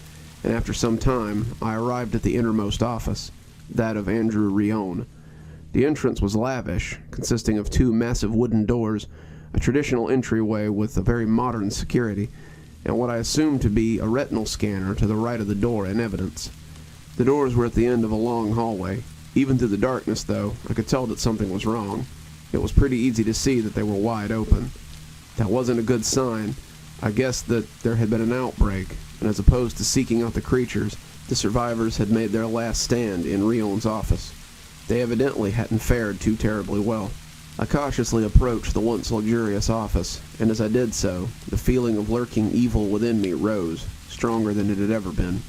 and after some time, I arrived at the innermost office, that of Andrew Raelyn. The entrance was lavish, consisting of 2 massive wooden doors, a traditional entryway with a very modern security, and what I assumed to be a retinal scanner to the right of the door in evidence. The doors were at the end of a long hallway. Even through the darkness, though, I could tell that something was wrong. It was pretty easy to see that they were wide open. That wasn't a good sign. I guessed that there had been an outbreak, and as opposed to seeking out the creatures, the survivors had made their last stand in Raelyn's office. They evidently hadn't fared too terribly well. I cautiously approached the once luxurious office, and as I did so, the feeling of lurking evil within me rose, stronger than it had ever been.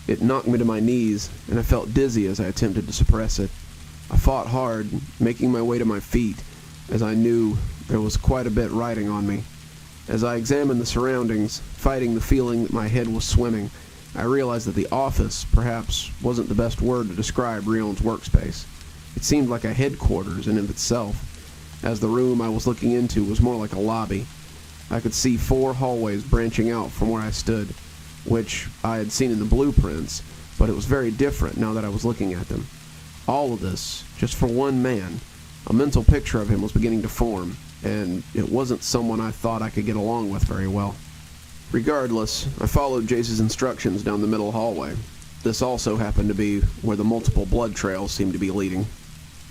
It knocked me to my knees, and I felt dizzy as I attempted to suppress it. I fought hard, making my way to my feet, as I knew there was quite a bit riding on me. As I examined the surroundings, fighting the feeling that my head was swimming, I realized that the office perhaps wasn't the best word to describe Raelyn's workspace. It seemed like a headquarters in and of itself, as the room I was looking into was more like a lobby. I could see 4 hallways branching out from where I stood, which I had seen in the blueprints, but it was very different now that I was looking at them. All of this, just for one man. A mental picture of him was beginning to form, and it wasn't someone I thought I could get along with very well. Regardless, I followed Jace's instructions down the middle hallway. This also happened to be where the multiple blood trails seemed to be leading.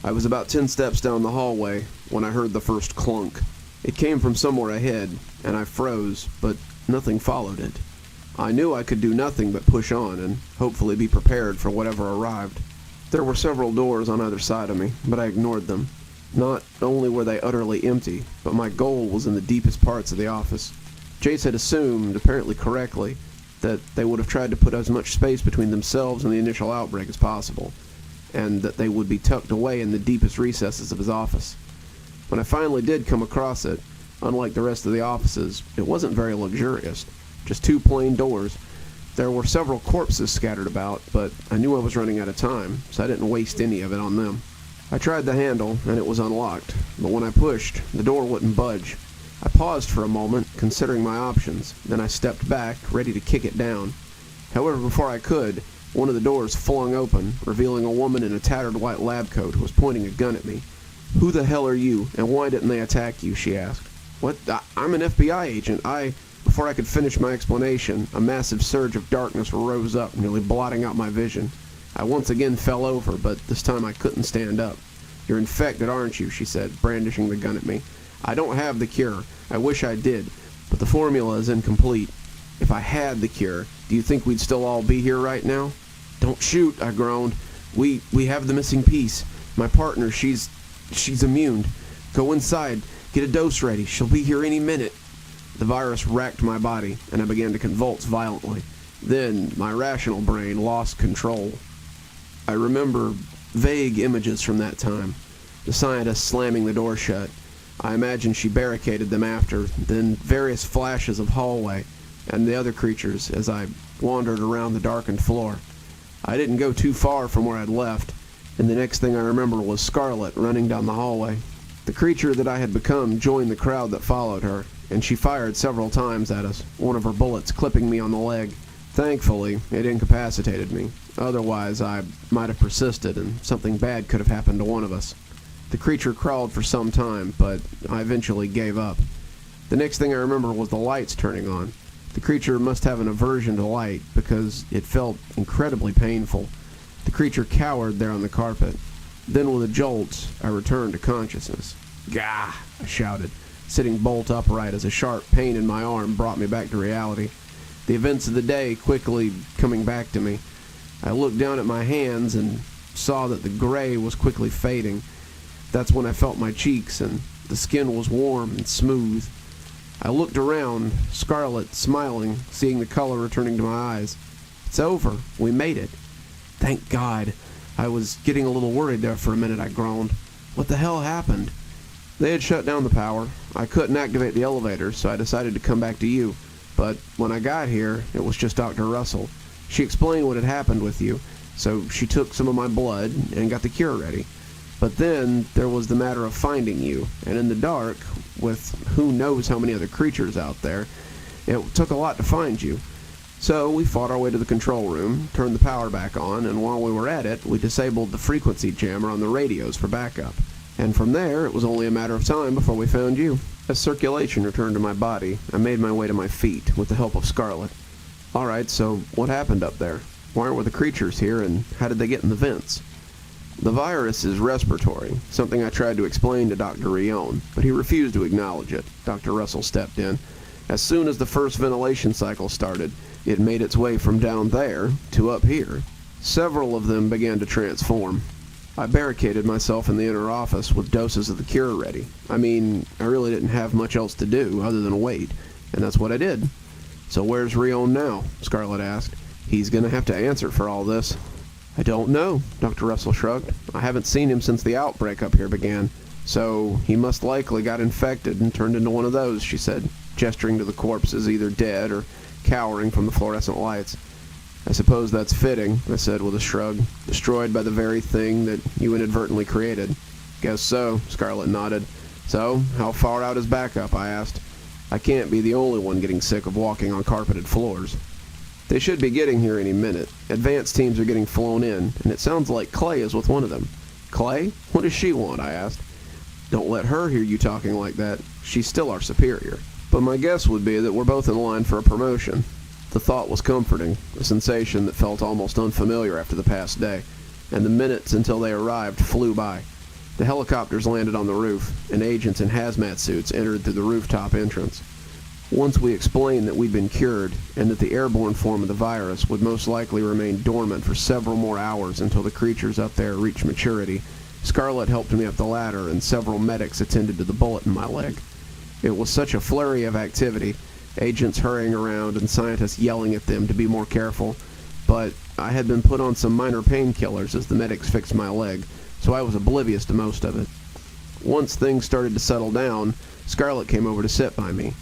I was about 10 steps down the hallway when I heard the first clunk. It came from somewhere ahead, and I froze, but nothing followed it. I knew I could do nothing but push on and hopefully be prepared for whatever arrived. There were several doors on either side of me, but I ignored them. Not only were they utterly empty, but my goal was in the deepest parts of the office. Jace had assumed, apparently correctly, that they would have tried to put as much space between themselves and the initial outbreak as possible, and that they would be tucked away in the deepest recesses of his office. When I finally did come across it, unlike the rest of the offices, it wasn't very luxurious. Just 2 plain doors. There were several corpses scattered about, but I knew I was running out of time, so I didn't waste any of it on them. I tried the handle, and it was unlocked, but when I pushed, the door wouldn't budge. I paused for a moment, considering my options. Then I stepped back, ready to kick it down. However, before I could, one of the doors flung open, revealing a woman in a tattered white lab coat who was pointing a gun at me. "Who the hell are you, and why didn't they attack you?" she asked. "What? I'm an FBI agent. Before I could finish my explanation, a massive surge of darkness rose up, nearly blotting out my vision. I once again fell over, but this time I couldn't stand up. "You're infected, aren't you?" she said, brandishing the gun at me. "I don't have the cure. I wish I did, but the formula is incomplete. If I had the cure, do you think we'd still all be here right now?" "Don't shoot," I groaned. We have the missing piece. My partner, she's immune. Go inside. Get a dose ready. She'll be here any minute." The virus racked my body, and I began to convulse violently. Then my rational brain lost control. I remember vague images from that time. The scientist slamming the door shut. I imagine she barricaded them after, then various flashes of hallway, and the other creatures as I wandered around the darkened floor. I didn't go too far from where I'd left, and the next thing I remember was Starrlight running down the hallway. The creature that I had become joined the crowd that followed her, and she fired several times at us, one of her bullets clipping me on the leg. Thankfully, it incapacitated me. Otherwise, I might have persisted, and something bad could have happened to one of us. The creature crawled for some time, but I eventually gave up. The next thing I remember was the lights turning on. The creature must have an aversion to light, because it felt incredibly painful. The creature cowered there on the carpet. Then with a jolt, I returned to consciousness. "Gah!" I shouted, sitting bolt upright as a sharp pain in my arm brought me back to reality. The events of the day quickly coming back to me. I looked down at my hands and saw that the gray was quickly fading. That's when I felt my cheeks, and the skin was warm and smooth. I looked around, Scarlet smiling, seeing the color returning to my eyes. "It's over. We made it." "Thank God." I was getting a little worried there for a minute, I groaned. "What the hell happened?" "They had shut down the power. I couldn't activate the elevator, so I decided to come back to you. But when I got here, it was just Dr. Russell. She explained what had happened with you, so she took some of my blood and got the cure ready. But then there was the matter of finding you, and in the dark, with who knows how many other creatures out there, it took a lot to find you. So we fought our way to the control room, turned the power back on, and while we were at it, we disabled the frequency jammer on the radios for backup. And from there, it was only a matter of time before we found you. As circulation returned to my body, I made my way to my feet with the help of Scarlet. All right, so what happened up there? Why were the creatures here, and how did they get in the vents? The virus is respiratory, something I tried to explain to Dr. Raelyn, but he refused to acknowledge it. Dr. Russell stepped in. As soon as the first ventilation cycle started, it made its way from down there to up here. Several of them began to transform. I barricaded myself in the inner office with doses of the cure ready. I mean, I really didn't have much else to do other than wait, and that's what I did. So where's Raelyn now? Scarlet asked. He's gonna have to answer for all this. I don't know, Dr. Russell shrugged. I haven't seen him since the outbreak up here began. So he must likely got infected and turned into one of those, she said, gesturing to the corpses either dead or cowering from the fluorescent lights. I suppose that's fitting, I said with a shrug. Destroyed by the very thing that you inadvertently created. Guess so, Scarlet nodded. So, how far out is backup? I asked. I can't be the only one getting sick of walking on carpeted floors. They should be getting here any minute. Advanced teams are getting flown in, and it sounds like Clay is with one of them. Clay? What does she want? I asked. Don't let her hear you talking like that. She's still our superior. But my guess would be that we're both in line for a promotion. The thought was comforting, a sensation that felt almost unfamiliar after the past day, and the minutes until they arrived flew by. The helicopters landed on the roof, and agents in hazmat suits entered through the rooftop entrance. Once we explained that we'd been cured, and that the airborne form of the virus would most likely remain dormant for several more hours until the creatures up there reached maturity, Scarlet helped me up the ladder, and several medics attended to the bullet in my leg. It was such a flurry of activity, agents hurrying around and scientists yelling at them to be more careful, but I had been put on some minor painkillers as the medics fixed my leg, so I was oblivious to most of it. Once things started to settle down, Scarlet came over to sit by me.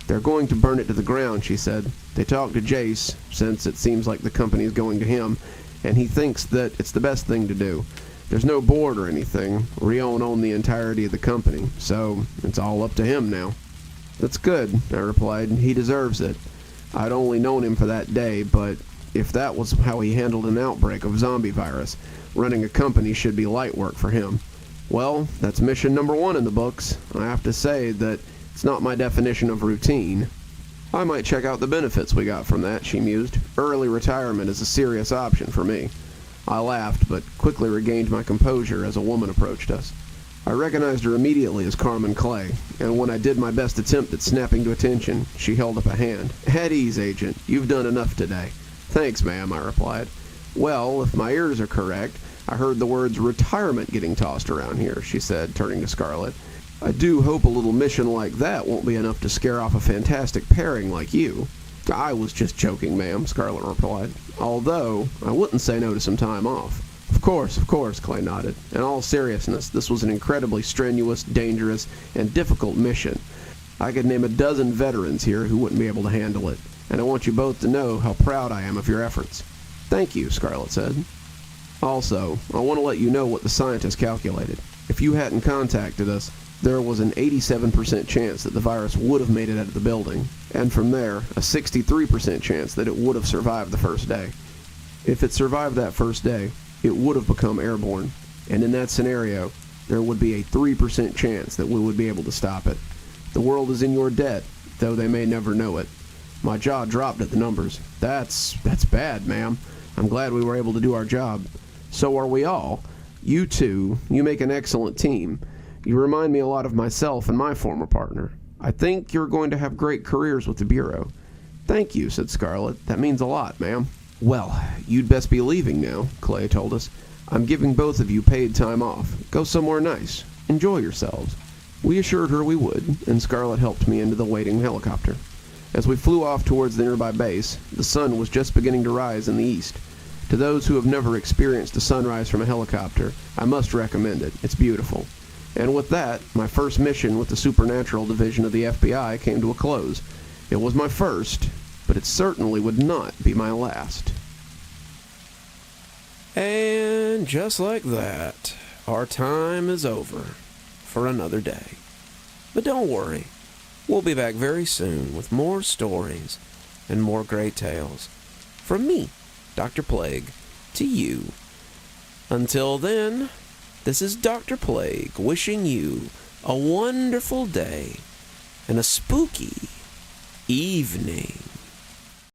They're going to burn it to the ground, she said. They talked to Jace, since it seems like the company is going to him, and he thinks that it's the best thing to do. There's no board or anything. Raelyn owned the entirety of the company, so it's all up to him now. That's good, I replied. He deserves it. I'd only known him for that day, but if that was how he handled an outbreak of zombie virus, running a company should be light work for him. Well, that's mission number 1 in the books. I have to say that it's not my definition of routine. I might check out the benefits we got from that, she mused. Early retirement is a serious option for me. I laughed, but quickly regained my composure as a woman approached us. I recognized her immediately as Carmen Clay, and when I did my best attempt at snapping to attention, she held up a hand. At ease, Agent. You've done enough today. Thanks, ma'am, I replied. Well, if my ears are correct, I heard the words retirement getting tossed around here, she said, turning to Scarlet. I do hope a little mission like that won't be enough to scare off a fantastic pairing like you. I was just joking, ma'am, Scarlet replied. Although, I wouldn't say no to some time off. Of course, Clay nodded. In all seriousness, this was an incredibly strenuous, dangerous, and difficult mission. I could name a dozen veterans here who wouldn't be able to handle it, and I want you both to know how proud I am of your efforts. Thank you, Scarlet said. Also, I want to let you know what the scientists calculated. If you hadn't contacted us, there was an 87% chance that the virus would have made it out of the building, and from there, a 63% chance that it would have survived the first day. If it survived that first day, it would have become airborne, and in that scenario, there would be a 3% chance that we would be able to stop it. The world is in your debt, though they may never know it. My jaw dropped at the numbers. That's bad, ma'am. I'm glad we were able to do our job. So are we all. You two, you make an excellent team. You remind me a lot of myself and my former partner. I think you're going to have great careers with the Bureau. Thank you, said Scarlet. That means a lot, ma'am. Well, you'd best be leaving now, Clay told us. I'm giving both of you paid time off. Go somewhere nice. Enjoy yourselves. We assured her we would, and Scarlet helped me into the waiting helicopter. As we flew off towards the nearby base, the sun was just beginning to rise in the east. To those who have never experienced a sunrise from a helicopter, I must recommend it. It's beautiful. And with that, my first mission with the Supernatural Division of the FBI came to a close. It was my first, but it certainly would not be my last. And just like that, our time is over for another day. But don't worry, we'll be back very soon with more stories and more great tales. From me, Dr. Plague, to you. Until then, this is Dr. Plague wishing you a wonderful day and a spooky evening.